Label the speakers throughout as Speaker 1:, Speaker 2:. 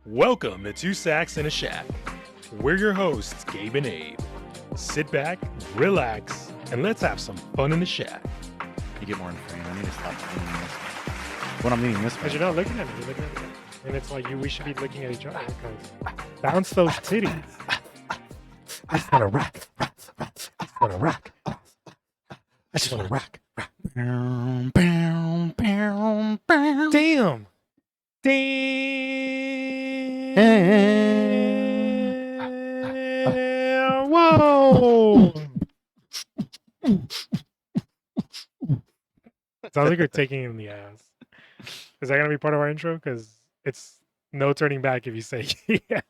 Speaker 1: Welcome to Two Sacks in a Shack. We're your hosts, Gabe and Abe. Sit back, relax, and let's have some fun in the shack.
Speaker 2: You get more in frame. I need to stop leaning this way. When I'm leaning this way.
Speaker 1: Because you're not looking at me, you're looking at me. And it's like we should be looking at each other. Because bounce those titties.
Speaker 2: I just want to rock. I just want to rock. I just want to rock.
Speaker 1: Damn. Damn. Whoa. Sounds like you're taking it in the ass. Is that going to be part of our intro? Because it's no turning back if you say yeah.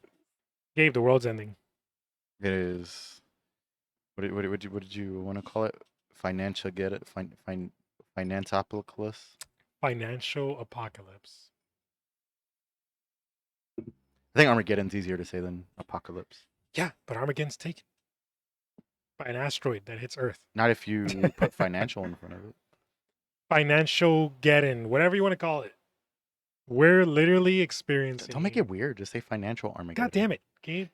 Speaker 1: Gabe, the world's ending.
Speaker 2: It is. What did you want to call it? Financial get it? Finantopolis?
Speaker 1: Financial apocalypse.
Speaker 2: I think Armageddon's easier to say than apocalypse.
Speaker 1: Yeah, but Armageddon's taken by an asteroid that hits Earth.
Speaker 2: Not if you put financial in front of it.
Speaker 1: Financial Geddon, whatever you want to call it. We're literally experiencing.
Speaker 2: Don't make it weird. Just say financial Armageddon.
Speaker 1: God damn it, Gabe.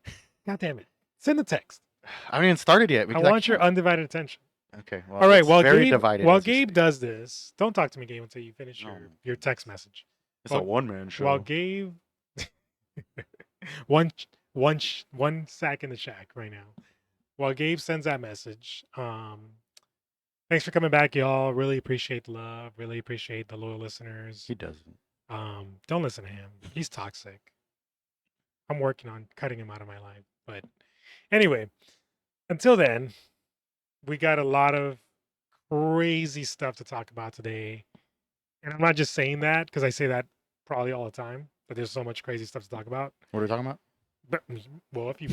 Speaker 1: God damn it. Send the text.
Speaker 2: I haven't even started yet.
Speaker 1: I want your undivided attention.
Speaker 2: Okay. Well,
Speaker 1: all right.
Speaker 2: it's
Speaker 1: While
Speaker 2: very
Speaker 1: Gabe,
Speaker 2: divided
Speaker 1: while
Speaker 2: as you
Speaker 1: Gabe
Speaker 2: speak.
Speaker 1: does this, don't talk to me, Gabe, until you finish
Speaker 2: No.
Speaker 1: your text message.
Speaker 2: It's a one-man show.
Speaker 1: While Gabe, one sack in the shack right now. While Gabe sends that message, thanks for coming back, y'all. Really appreciate the love. Really appreciate the loyal listeners.
Speaker 2: He doesn't.
Speaker 1: Don't listen to him. He's toxic. I'm working on cutting him out of my life. But anyway, until then, we got a lot of crazy stuff to talk about today. And I'm not just saying that because I say that probably all the time, but there's so much crazy stuff to talk about.
Speaker 2: What are we talking about?
Speaker 1: But, well, if you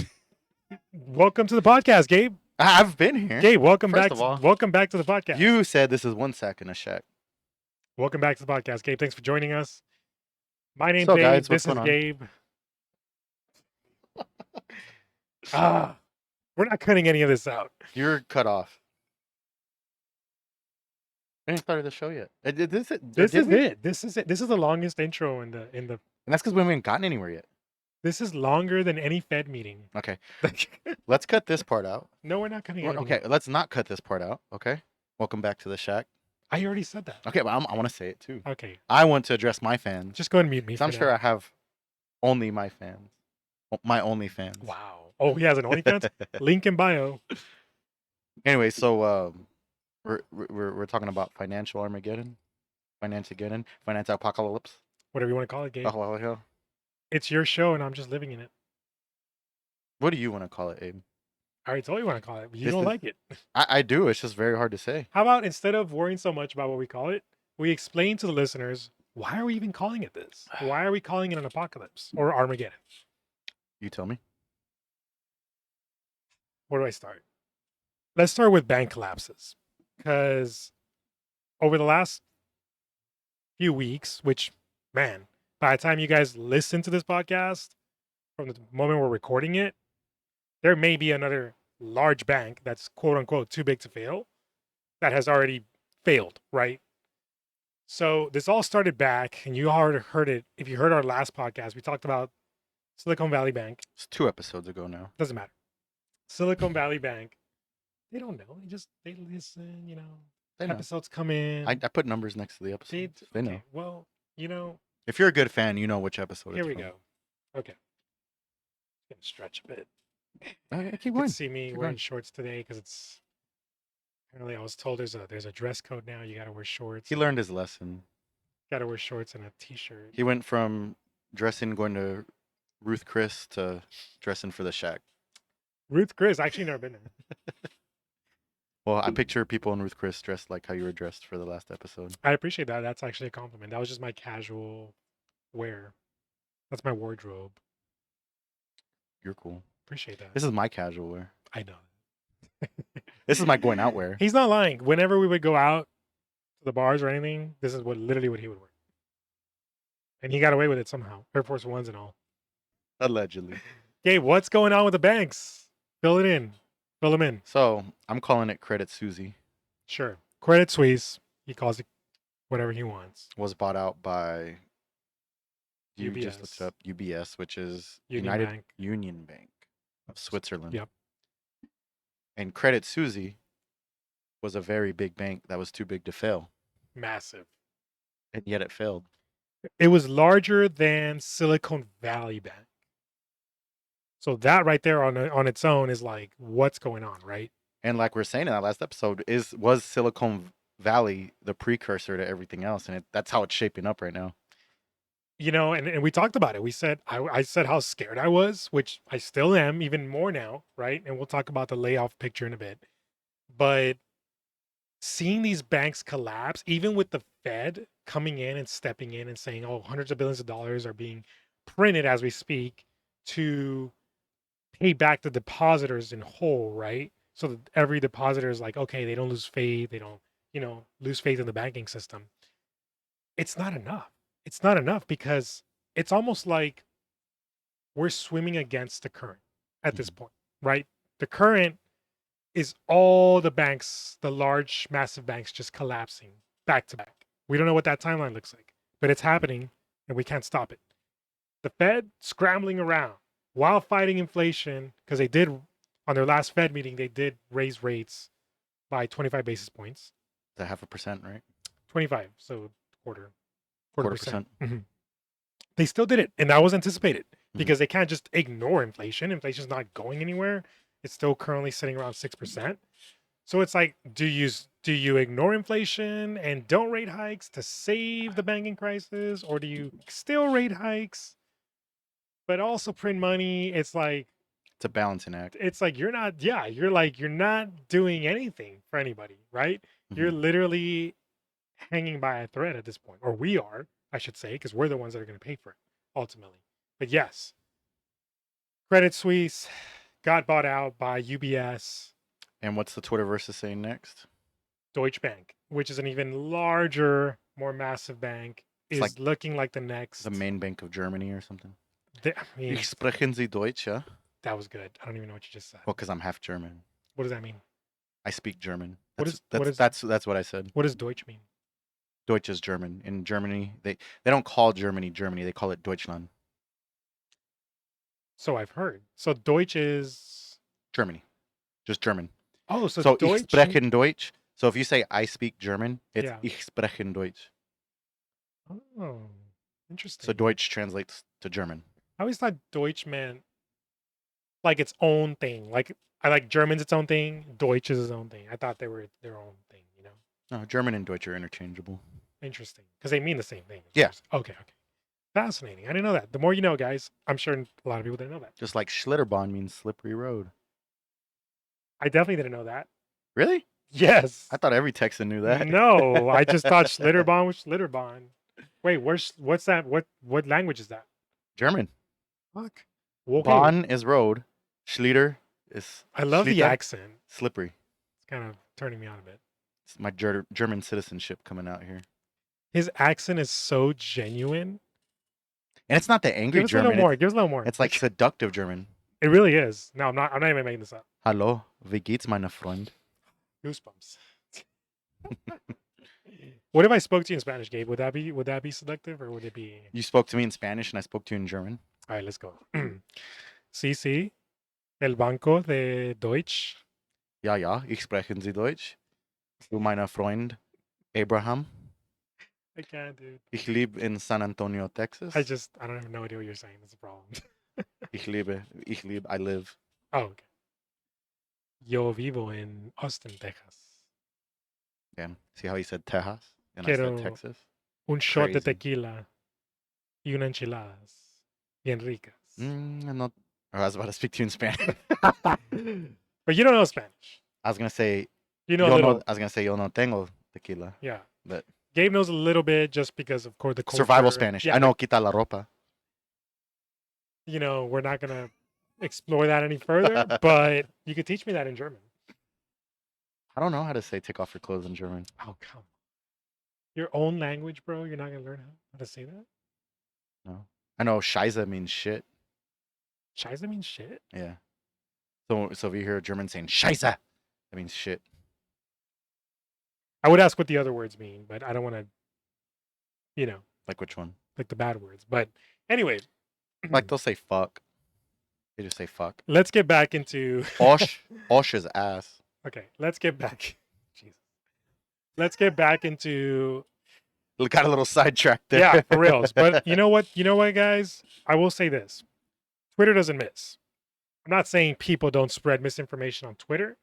Speaker 1: welcome to the podcast, Gabe.
Speaker 2: I've been here.
Speaker 1: Gabe, welcome
Speaker 2: First
Speaker 1: back.
Speaker 2: of all,
Speaker 1: welcome back to the podcast.
Speaker 2: You said this is one sack in a shack.
Speaker 1: Welcome back to the podcast, Gabe. Thanks for joining us. My name's
Speaker 2: So,
Speaker 1: Gabe.
Speaker 2: guys,
Speaker 1: This
Speaker 2: what's
Speaker 1: is
Speaker 2: going on?
Speaker 1: Gabe. We're not cutting any of this out.
Speaker 2: You're cut off. I didn't start the show yet.
Speaker 1: This is it. This is it. This is the longest intro in the.
Speaker 2: And that's because we haven't gotten anywhere yet.
Speaker 1: This is longer than any Fed meeting.
Speaker 2: Okay. Let's cut this part out.
Speaker 1: No, we're not cutting it.
Speaker 2: Okay, let's not cut this part out. Okay. Welcome back to the shack.
Speaker 1: I already said that.
Speaker 2: Okay, but I want to say it too.
Speaker 1: Okay.
Speaker 2: I want to address my fans.
Speaker 1: Just go ahead and mute me.
Speaker 2: I'm sure I have only my fans. My only fans.
Speaker 1: Wow. Oh, he has an OnlyFans? Link in bio.
Speaker 2: Anyway, so we're talking about financial Armageddon, financial apocalypse.
Speaker 1: Whatever you want to call it, Gabe.
Speaker 2: Oh,
Speaker 1: It's your show, and I'm just living in it.
Speaker 2: what do you want to call it, Abe?
Speaker 1: I already told you what I call it. But you
Speaker 2: This
Speaker 1: don't
Speaker 2: is-
Speaker 1: like it.
Speaker 2: I do. It's just very hard to say.
Speaker 1: How about instead of worrying so much about what we call it, we explain to the listeners, why are we even calling it this? Why are we calling it an apocalypse or Armageddon?
Speaker 2: You tell me.
Speaker 1: Where do I start? Let's start with bank collapses. Because over the last few weeks, which, man, by the time you guys listen to this podcast, from the moment we're recording it, there may be another large bank that's quote unquote too big to fail that has already failed, right? So this all started back, and you already heard it. If you heard our last podcast, we talked about Silicon Valley Bank.
Speaker 2: It's 2 episodes ago now.
Speaker 1: Doesn't matter. Silicon Valley Bank. They don't know. They listen, you know.
Speaker 2: They know.
Speaker 1: Episodes come in.
Speaker 2: I put numbers next to the episodes. They know.
Speaker 1: Okay, well, you know,
Speaker 2: If you're a good fan, you know which episode
Speaker 1: here
Speaker 2: it's
Speaker 1: we
Speaker 2: from.
Speaker 1: go. Okay. Gonna stretch a bit.
Speaker 2: Okay, keep
Speaker 1: You
Speaker 2: going.
Speaker 1: can see me
Speaker 2: Keep
Speaker 1: wearing
Speaker 2: going.
Speaker 1: shorts today because it's apparently I was told there's a dress code now. You gotta wear shorts.
Speaker 2: He learned his lesson.
Speaker 1: Gotta wear shorts and a t-shirt.
Speaker 2: He went from going to Ruth Chris to dressing for the shack.
Speaker 1: Ruth Chris, I actually never been there.
Speaker 2: Well, I picture people in Ruth Chris dressed like how you were dressed for the last episode.
Speaker 1: I appreciate that. That's actually a compliment. That was just my casual wear. That's my wardrobe.
Speaker 2: You're cool.
Speaker 1: Appreciate that.
Speaker 2: This is my casual wear.
Speaker 1: I know.
Speaker 2: This is my going out wear.
Speaker 1: He's not lying. Whenever we would go out to the bars or anything, this is literally what he would wear. And he got away with it somehow. Air Force Ones and all.
Speaker 2: Allegedly.
Speaker 1: Gabe, what's going on with the banks? Fill it in. Fill them in.
Speaker 2: So I'm calling it Credit Suisse.
Speaker 1: Sure. Credit Suisse. He calls it whatever he wants.
Speaker 2: Was bought out by
Speaker 3: You just looked
Speaker 1: UBS,
Speaker 3: up UBS, which is
Speaker 1: Union
Speaker 3: United
Speaker 1: Bank.
Speaker 3: Union Bank of Switzerland.
Speaker 1: Yep.
Speaker 3: And Credit Suisse was a very big bank that was too big to fail,
Speaker 1: Massive.
Speaker 3: and yet it failed.
Speaker 1: It was larger than Silicon Valley Bank. So that right there on its own is like, what's going on, right?
Speaker 3: And like we are saying in that last episode, was Silicon Valley the precursor to everything else, and that's how it's shaping up right now.
Speaker 1: And we talked about it. We said I said how scared I was, which I still am, even more now, right? And we'll talk about the layoff picture in a bit. But seeing these banks collapse, even with the Fed coming in and stepping in and saying, "Oh, hundreds of billions of dollars are being printed as we speak to pay back the depositors in whole," right? So that every depositor is like, okay, they don't lose faith, they don't, lose faith in the banking system. It's not enough. It's not enough because it's almost like we're swimming against the current at this point, right? The current is all the banks, the large, massive banks just collapsing back to back. We don't know what that timeline looks like, but it's happening and we can't stop it. The Fed scrambling around while fighting inflation because they did, on their last Fed meeting, they did raise rates by 25 basis points.
Speaker 3: It's 0.5%, right?
Speaker 1: 25, so quarter percent.
Speaker 3: %.
Speaker 1: They still did it, and that was anticipated because they can't just ignore inflation. Inflation's not going anywhere. It's still currently sitting around 6%. So it's like, do you ignore inflation and don't rate hikes to save the banking crisis, or do you still rate hikes but also print money? It's like
Speaker 3: It's a balancing act.
Speaker 1: it's like you're not doing anything for anybody, right? You're literally hanging by a thread at this point, or we are, I should say, because we're the ones that are going to pay for it ultimately. But yes, Credit Suisse got bought out by UBS.
Speaker 3: And what's the Twitterverse saying next?
Speaker 1: Deutsche Bank, which is an even larger, more massive bank, is
Speaker 3: like
Speaker 1: looking like the next.
Speaker 3: The main bank of Germany or something.
Speaker 1: I
Speaker 3: Sprechen Sie Deutsch, ja?
Speaker 1: That was good. I don't even know what you just said.
Speaker 3: Well, because I'm half German.
Speaker 1: What does that mean?
Speaker 3: I speak German.
Speaker 1: That's
Speaker 3: what I said.
Speaker 1: What does Deutsch mean?
Speaker 3: Deutsch is German. In Germany, they don't call Germany Germany. They call it Deutschland.
Speaker 1: So I've heard. So Deutsch is
Speaker 3: Germany, just German.
Speaker 1: Oh, so
Speaker 3: Deutsch, ich spreche Deutsch. So if you say I speak German, it's ich spreche Deutsch.
Speaker 1: Oh, interesting.
Speaker 3: So Deutsch translates to German.
Speaker 1: I always thought Deutsch meant like its own thing. Like I like German's its own thing. Deutsch is its own thing. I thought they were their own thing.
Speaker 3: No, German and Deutsch are interchangeable.
Speaker 1: Interesting, because they mean the same thing.
Speaker 3: Yeah.
Speaker 1: Okay. Fascinating. I didn't know that. The more you know, guys. I'm sure a lot of people didn't know that.
Speaker 3: Just like Schlitterbahn means slippery road.
Speaker 1: I definitely didn't know that.
Speaker 3: Really?
Speaker 1: Yes.
Speaker 3: I thought every Texan knew that.
Speaker 1: No, I just thought Schlitterbahn was Schlitterbahn. Wait, what's that? What language is that?
Speaker 3: German.
Speaker 1: Fuck. Okay.
Speaker 3: Bahn is road. Schlitter is.
Speaker 1: I love the accent.
Speaker 3: Slippery.
Speaker 1: It's kind of turning me on a bit.
Speaker 3: It's my German citizenship coming out here.
Speaker 1: His accent is so genuine.
Speaker 3: And it's not the angry German.
Speaker 1: Give us a little more.
Speaker 3: It's like seductive German.
Speaker 1: It really is. No, I'm not even making this up.
Speaker 3: Hallo, wie geht's, meine Freund?
Speaker 1: Goosebumps. What if I spoke to you in Spanish, Gabe? Would that be seductive, or would it be?
Speaker 3: You spoke to me in Spanish and I spoke to you in German.
Speaker 1: All right, let's go. Sí, el Banco de Deutsch.
Speaker 3: Ja, ich sprechen Sie Deutsch. Du, mein Freund Abraham.
Speaker 1: I can't, dude.
Speaker 3: Ich lebe in San Antonio, Texas.
Speaker 1: I don't have no idea what you're saying. That's a problem.
Speaker 3: I live.
Speaker 1: Oh, okay. Yo vivo en Austin, Texas.
Speaker 3: Yeah. See how he said Texas and
Speaker 1: Quiero
Speaker 3: I said Texas?
Speaker 1: Un shot de tequila y una enchiladas bien ricas.
Speaker 3: I was about to speak to you in Spanish.
Speaker 1: But you don't know Spanish.
Speaker 3: I was gonna say
Speaker 1: you know a little.
Speaker 3: I was gonna say yo no tengo tequila.
Speaker 1: Yeah.
Speaker 3: But
Speaker 1: Gabe knows a little bit just because of course the culture.
Speaker 3: Survival Spanish.
Speaker 1: Yeah,
Speaker 3: I know quita la ropa.
Speaker 1: We're not gonna explore that any further, but you could teach me that in German.
Speaker 3: I don't know how to say take off your clothes in German.
Speaker 1: Oh, come on. Your own language, bro? You're not going to learn how to say that?
Speaker 3: No. I know Scheiße means shit.
Speaker 1: Scheiße means shit?
Speaker 3: Yeah. So if you hear a German saying Scheiße, that means shit.
Speaker 1: I would ask what the other words mean, but I don't want to,
Speaker 3: Like which one?
Speaker 1: like the bad words. But anyway,
Speaker 3: Like they'll say fuck. They just say fuck.
Speaker 1: let's get back into
Speaker 3: Osh's ass.
Speaker 1: okay, let's get back. Jesus. Let's get back into
Speaker 3: Got a little sidetracked there.
Speaker 1: yeah, for reals. But you know what? You know what, guys? I will say this. Twitter doesn't miss. I'm not saying people don't spread misinformation on Twitter,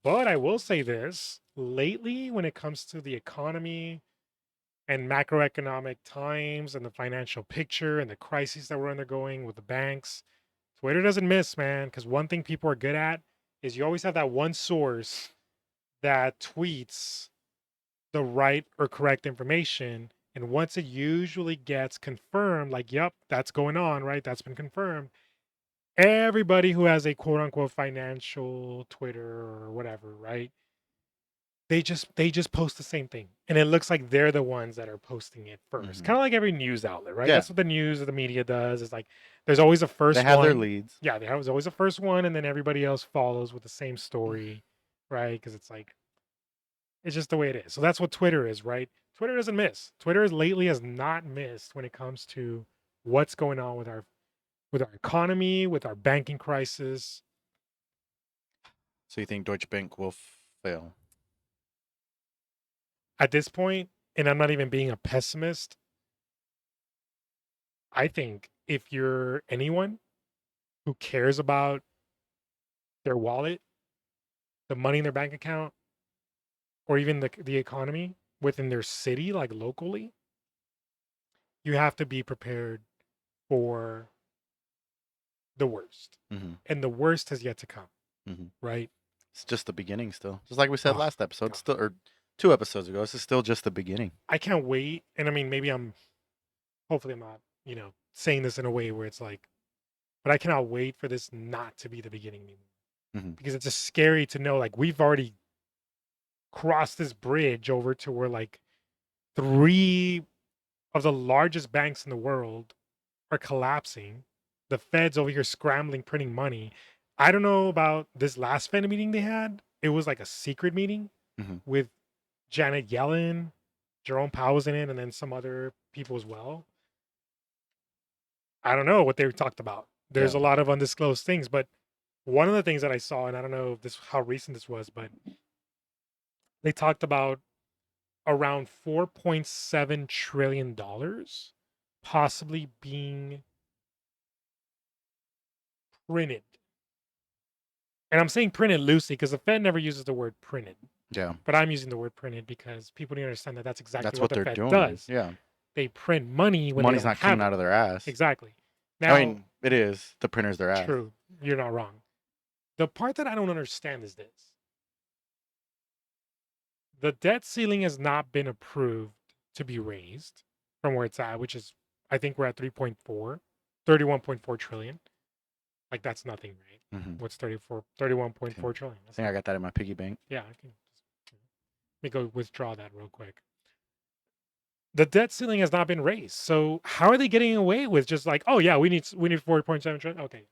Speaker 1: but I will say this. Lately, when it comes to the economy and macroeconomic times and the financial picture and the crises that we're undergoing with the banks, Twitter doesn't miss, man. Because one thing people are good at is you always have that one source that tweets the right or correct information. And once it usually gets confirmed, like, yep, that's going on, right? That's been confirmed. Everybody who has a quote unquote financial Twitter or whatever, right? They just post the same thing. And it looks like they're the ones that are posting it 1st.
Speaker 3: Mhm.
Speaker 1: Kind of like every news outlet, right?
Speaker 3: Yeah.
Speaker 1: That's what the news or the media does. Is like there's always a first
Speaker 3: They have
Speaker 1: one.
Speaker 3: their leads.
Speaker 1: Yeah, there's always a first one, and then everybody else follows with the same story, right? Because it's like it's just the way it is. So that's what Twitter is, right? Twitter doesn't miss. Twitter lately has not missed when it comes to what's going on with our economy, with our banking crisis.
Speaker 3: So you think Deutsche Bank will fail?
Speaker 1: At this point, and I'm not even being a pessimist, I think if you're anyone who cares about their wallet, the money in their bank account, or even the economy within their city, like locally, you have to be prepared for the worst.
Speaker 3: Mm-hmm.
Speaker 1: And the worst has yet to come,
Speaker 3: Mm-hmm.
Speaker 1: right?
Speaker 3: It's just the beginning still. Just like we said
Speaker 1: Oh,
Speaker 3: last episode,
Speaker 1: God.
Speaker 3: still or 2 episodes ago. This is still just the beginning.
Speaker 1: I can't wait. And I mean, maybe hopefully I'm not, saying this in a way where it's like, but I cannot wait for this not to be the beginning anymore.
Speaker 3: Mm-hmm.
Speaker 1: Because it's just scary to know, like, we've already crossed this bridge over to where, like, 3 of the largest banks in the world are collapsing. The Fed's over here scrambling, printing money. I don't know about this last Fed meeting they had. It was like a secret meeting
Speaker 3: Mm-hmm.
Speaker 1: with Janet Yellen, Jerome Powell was in it, and then some other people as well. I don't know what they talked about. There's
Speaker 3: Yeah.
Speaker 1: a lot of undisclosed things, but one of the things that I saw, and I don't know how recent this was, but they talked about around $4.7 trillion possibly being printed. And I'm saying printed loosely because the Fed never uses the word printed,
Speaker 3: Yeah.
Speaker 1: but I'm using the word printed because people need to understand that that's exactly
Speaker 3: That's
Speaker 1: what
Speaker 3: what
Speaker 1: the
Speaker 3: they're
Speaker 1: Fed
Speaker 3: doing.
Speaker 1: does.
Speaker 3: Yeah.
Speaker 1: They print money when
Speaker 3: Money's
Speaker 1: they don't
Speaker 3: not
Speaker 1: have
Speaker 3: coming
Speaker 1: it.
Speaker 3: out of their ass.
Speaker 1: Exactly. Now,
Speaker 3: I mean, it is. The printer's their ass.
Speaker 1: true, you're not wrong. The part that I don't understand is this. The debt ceiling has not been approved to be raised from where it's at, which is, I think we're at 31.4 trillion. Like, that's nothing, right?
Speaker 3: Mm-hmm.
Speaker 1: What's 31.4 trillion?
Speaker 3: I
Speaker 1: That's
Speaker 3: think I got that in my piggy bank.
Speaker 1: yeah, I can let me go withdraw that real quick. The debt ceiling has not been raised. So how are they getting away with just like, oh yeah, we need 4.7 trillion? Okay.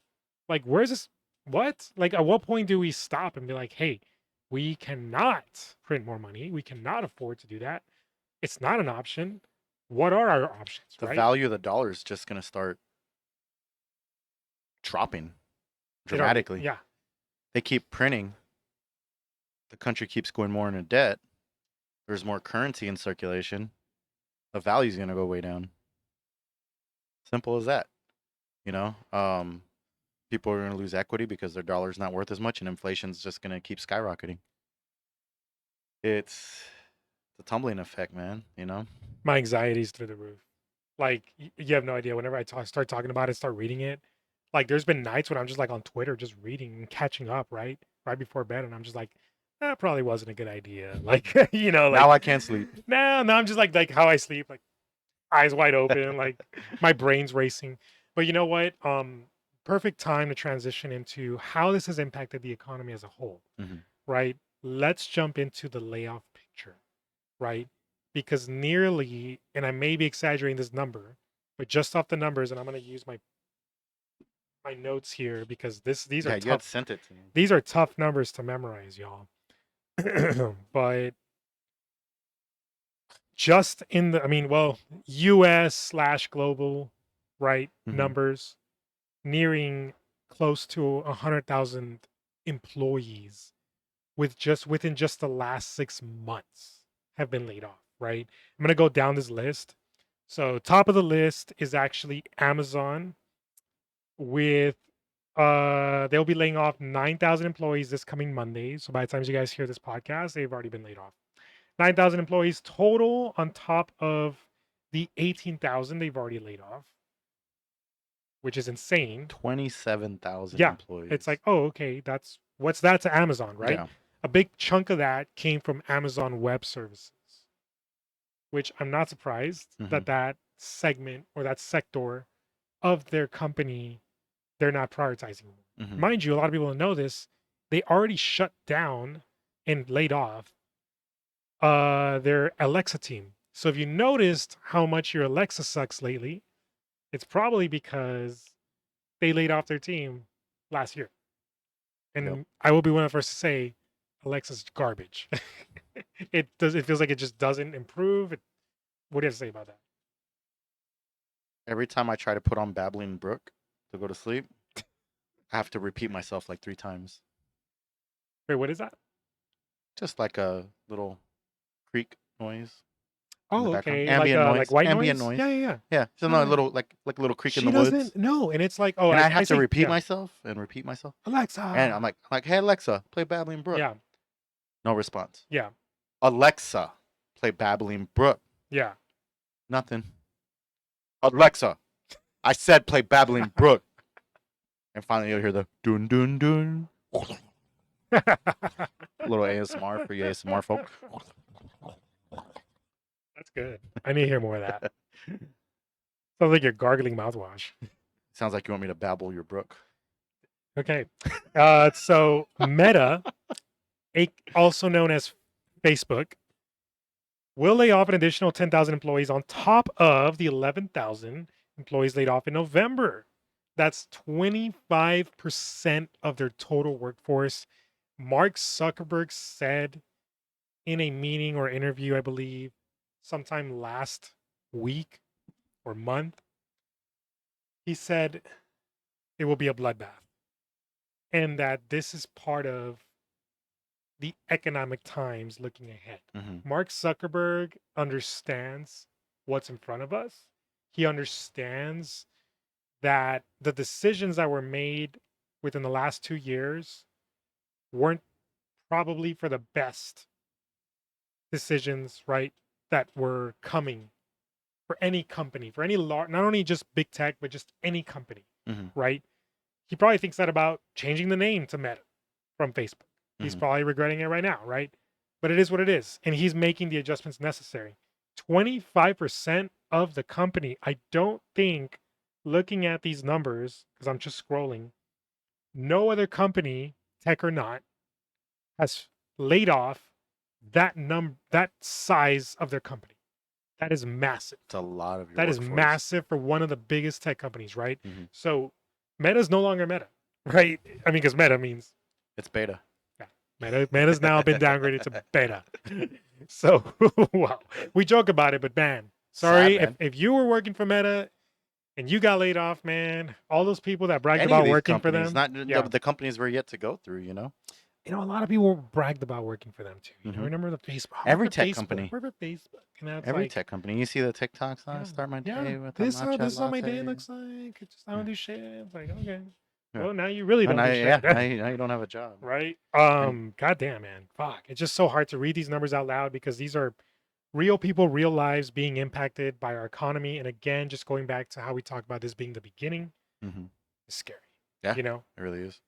Speaker 1: Like, where's this? What? Like, at what point do we stop and be like, hey, we cannot print more money. We cannot afford to do that. It's not an option. What are our options,
Speaker 3: The
Speaker 1: right?
Speaker 3: value of the dollar is just going to start dropping
Speaker 1: It already-
Speaker 3: dramatically.
Speaker 1: yeah.
Speaker 3: They keep printing. The country keeps going more into debt. There's more currency in circulation. The value's going to go way down. Simple as that. You know, people are going to lose equity because their dollar's not worth as much, and inflation's just going to keep skyrocketing. It's the tumbling effect, man. You know.
Speaker 1: My anxiety's through the roof. Like, you have no idea. Whenever I start talking about it, start reading it, like, there's been nights when I'm just like on Twitter, just reading and catching up, right before bed, and I'm just like, that probably wasn't a good idea. Like, like
Speaker 3: Now I can't sleep.
Speaker 1: now I'm just like how I sleep, like eyes wide open, like my brain's racing. But you know what? Perfect time to transition into how this has impacted the economy as a whole,
Speaker 3: Mhm.
Speaker 1: right? Let's jump into the layoff picture, right? Because nearly, and I may be exaggerating this number, but just off the numbers, and I'm going to use my notes here because these
Speaker 3: Yeah,
Speaker 1: are
Speaker 3: you had
Speaker 1: tough.
Speaker 3: sent it to me.
Speaker 1: These are tough numbers to memorize, y'all. But just in the, I mean, well, US/global, right?
Speaker 3: Mhm.
Speaker 1: Numbers nearing close to 100,000 employees within just the last 6 months have been laid off, right? I'm going to go down this list. So, top of the list is actually Amazon with they'll be laying off 9,000 employees this coming Monday. So by the time you guys hear this podcast, they've already been laid off. 9,000 employees total on top of the 18,000 they've already laid off, which is insane.
Speaker 3: 27,000
Speaker 1: Yeah.
Speaker 3: employees.
Speaker 1: It's like, oh, okay, that's what's that to Amazon, right?
Speaker 3: Yeah.
Speaker 1: A big chunk of that came from Amazon Web Services, which I'm not surprised
Speaker 3: Mhm.
Speaker 1: that segment or that sector of their company they're not prioritizing more.
Speaker 3: Mhm.
Speaker 1: Mind you, a lot of people don't know this. They already shut down and laid off their Alexa team. So if you noticed how much your Alexa sucks lately, it's probably because they laid off their team last year. And
Speaker 3: Yep.
Speaker 1: I will be one of the first to say Alexa's garbage. It feels like it just doesn't improve. What do you have to say about that?
Speaker 3: Every time I try to put on Babbling Brook to go to sleep, I have to repeat myself like 3 times.
Speaker 1: Wait, what is that?
Speaker 3: Just like a little creak noise in the
Speaker 1: Oh,
Speaker 3: background.
Speaker 1: okay.
Speaker 3: Ambient noise.
Speaker 1: Like white
Speaker 3: Ambient
Speaker 1: noise?
Speaker 3: noise.
Speaker 1: Yeah, yeah, yeah.
Speaker 3: Yeah. Just
Speaker 1: Oh,
Speaker 3: another
Speaker 1: yeah.
Speaker 3: little like a little creak in
Speaker 1: She
Speaker 3: the woods.
Speaker 1: doesn't no, and it's like, oh,
Speaker 3: And I have to
Speaker 1: say,
Speaker 3: repeat
Speaker 1: yeah.
Speaker 3: myself and repeat myself.
Speaker 1: Alexa.
Speaker 3: And I'm like, hey Alexa, play Babbling Brook.
Speaker 1: Yeah,
Speaker 3: No response.
Speaker 1: yeah,
Speaker 3: Alexa, play Babbling Brook.
Speaker 1: yeah.
Speaker 3: Nothing. Alexa, I said play Babbling Brook. And finally you'll hear the dun dun dun. Little ASMR for you ASMR folk.
Speaker 1: That's good. I need to hear more of that. Sounds like you're gargling mouthwash.
Speaker 3: Sounds like you want me to babble your brook.
Speaker 1: Okay. So Meta, also known as Facebook, will lay off an additional 10,000 employees on top of the 11,000 employees laid off in November. That's 25% of their total workforce. Mark Zuckerberg said in a meeting or interview, I believe, sometime last week or month, he said it will be a bloodbath and that this is part of the economic times looking ahead.
Speaker 3: Mm-hmm.
Speaker 1: Mark Zuckerberg understands what's in front of us. He understands that the decisions that were made within the last 2 years weren't probably for the best decisions, right? That were coming for any company, for any large, not only just big tech, but just any company,
Speaker 3: Mm-hmm.
Speaker 1: right? He probably thinks that about changing the name to Meta from Facebook. He's
Speaker 3: Mhm.
Speaker 1: probably regretting it right now, right? But it is what it is. And he's making the adjustments necessary. 25% of the company, I don't think, looking at these numbers, because I'm just scrolling, no other company, tech or not, has laid off that size of their company. That is massive.
Speaker 3: It's a lot of your
Speaker 1: That is
Speaker 3: workforce.
Speaker 1: massive for one of the biggest tech companies, right?
Speaker 3: Mhm.
Speaker 1: So Meta is no longer Meta, right? I mean, because Meta means
Speaker 3: It's beta.
Speaker 1: Meta's now been downgraded to beta. So wow, we joke about it, but man, sorry
Speaker 3: Sad, man.
Speaker 1: if you were working for Meta and you got laid off, man. All those people that bragged
Speaker 3: Any of
Speaker 1: about
Speaker 3: these
Speaker 1: working for
Speaker 3: companies,
Speaker 1: them,
Speaker 3: not
Speaker 1: yeah.
Speaker 3: the companies we're yet to go through, you know?
Speaker 1: You know, a lot of people bragged about working for them too. You know,
Speaker 3: Mhm.
Speaker 1: remember the Facebook?
Speaker 3: Every
Speaker 1: Work for
Speaker 3: tech
Speaker 1: Facebook,
Speaker 3: company.
Speaker 1: Work for Facebook, and that's
Speaker 3: Every
Speaker 1: like,
Speaker 3: tech company. You see the TikToks,
Speaker 1: yeah,
Speaker 3: start my
Speaker 1: yeah.
Speaker 3: day with a
Speaker 1: This
Speaker 3: matcha
Speaker 1: is how my day
Speaker 3: latte.
Speaker 1: looks like. It's just I don't do shit. It's like okay,
Speaker 3: Yeah.
Speaker 1: well now you really
Speaker 3: And
Speaker 1: don't do shit.
Speaker 3: now you don't have a job.
Speaker 1: Right?
Speaker 3: And
Speaker 1: Goddamn, man. Fuck. It's just so hard to read these numbers out loud because these are real people, real lives being impacted by our economy. And again, just going back to how we talked about this being the beginning,
Speaker 3: Mhm.
Speaker 1: is scary.
Speaker 3: Yeah,
Speaker 1: You know?
Speaker 3: it really is.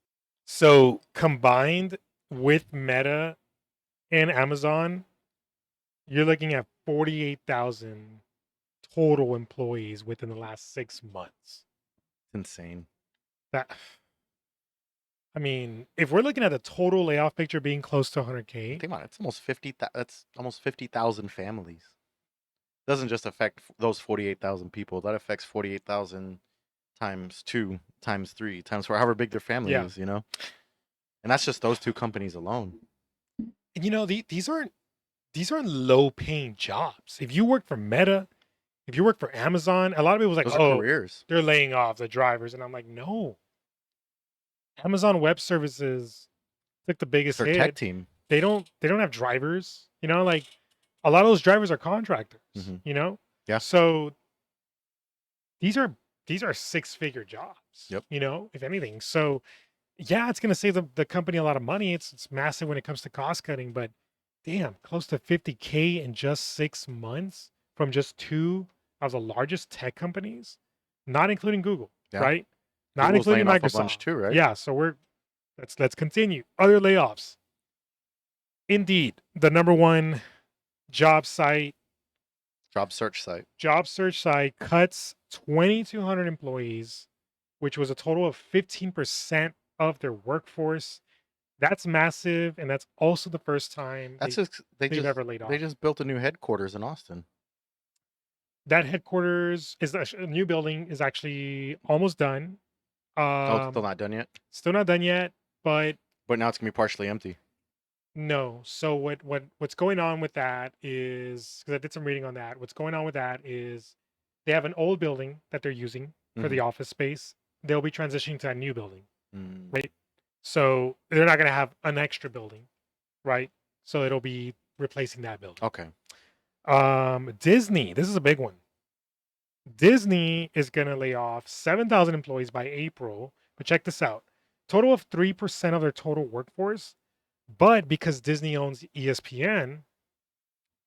Speaker 1: So combined with Meta and Amazon, you're looking at 48,000 total employees within the last 6 months.
Speaker 3: It's insane.
Speaker 1: That I mean, if we're looking at the total layoff picture being close to 100K,
Speaker 3: Think about it. It's almost 50,000 families. Doesn't just affect those 48,000 people. That affects 48,000 times 2, times 3, times 4, however big their family
Speaker 1: yeah.
Speaker 3: is, you know? And that's just those two companies alone.
Speaker 1: And you know, these aren't these aren't low paying jobs. If you work for Meta, if you work for Amazon, a lot of people was like,
Speaker 3: Those are
Speaker 1: oh,
Speaker 3: careers.
Speaker 1: they're laying off the drivers. And I'm like, no. Amazon Web Services took the
Speaker 3: It's
Speaker 1: biggest
Speaker 3: their tech
Speaker 1: hit.
Speaker 3: team.
Speaker 1: They don't have drivers. Like a lot of those drivers are contractors.
Speaker 3: Mhm.
Speaker 1: You know?
Speaker 3: Yeah.
Speaker 1: So these are 6-figure jobs.
Speaker 3: Yep.
Speaker 1: If anything. So yeah, it's gonna save the company a lot of money. It's massive when it comes to cost cutting, but damn, close to 50K in just 6 months from just two of the largest tech companies, not including Google,
Speaker 3: Yeah.
Speaker 1: right? Not
Speaker 3: Google's
Speaker 1: including
Speaker 3: laying off
Speaker 1: Microsoft.
Speaker 3: a bunch too, right?
Speaker 1: Yeah, so let's continue. Other layoffs. Indeed, the number one job site,
Speaker 3: Job search site.
Speaker 1: job search site cuts 2,200 employees, which was a total of 15% of their workforce. That's massive, and that's also the first time
Speaker 3: That's
Speaker 1: they,
Speaker 3: just they
Speaker 1: they've
Speaker 3: just
Speaker 1: ever laid off.
Speaker 3: they just built a new headquarters in Austin.
Speaker 1: That headquarters is a new building is actually almost done.
Speaker 3: Oh, it's still not done yet.
Speaker 1: Still not done yet, but
Speaker 3: But now it's gonna be partially empty.
Speaker 1: no. So what's going on with that is, because I did some reading on that. What's going on with that is they have an old building that they're using for the office space. They'll be transitioning to that new building,
Speaker 3: Mm.
Speaker 1: right? So they're not going to have an extra building, right? So it'll be replacing that building.
Speaker 3: Okay.
Speaker 1: Disney, this is a big one. Disney is going to lay off 7,000 employees by April, but check this out. Total of 3% of their total workforce, but because Disney owns ESPN,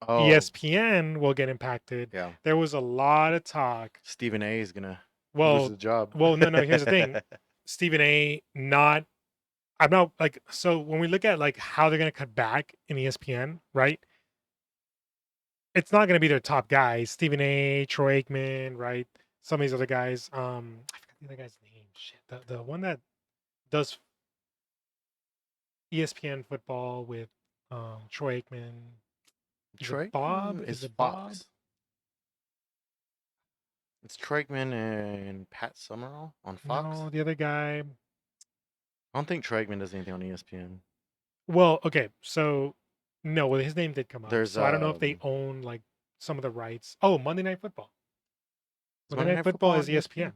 Speaker 3: Oh,
Speaker 1: ESPN will get impacted.
Speaker 3: yeah.
Speaker 1: There was a lot of talk.
Speaker 3: Stephen A is gonna lose
Speaker 1: Well,
Speaker 3: his job.
Speaker 1: no, here's the thing. Stephen A, I'm not like, so when we look at like how they're going to cut back in ESPN, right? It's not going to be their top guys, Stephen A, Troy Aikman, right? Some of these other guys. I forgot the other guy's name. Shit, the one that does ESPN football with Troy Aikman. Is
Speaker 3: Troy
Speaker 1: it Bob?
Speaker 3: Aikman
Speaker 1: Is it
Speaker 3: Fox.
Speaker 1: Bob?
Speaker 3: It's Troy Aikman and Pat Summerall on Fox.
Speaker 1: No, the other guy.
Speaker 3: I don't think Troy Aikman does anything on ESPN.
Speaker 1: Well, okay, so no, well, his name did come up.
Speaker 3: There's,
Speaker 1: so I don't know if they own like some of the rights. Oh, Monday Night Football.
Speaker 3: Is
Speaker 1: Monday Night Football is
Speaker 3: on
Speaker 1: ESPN.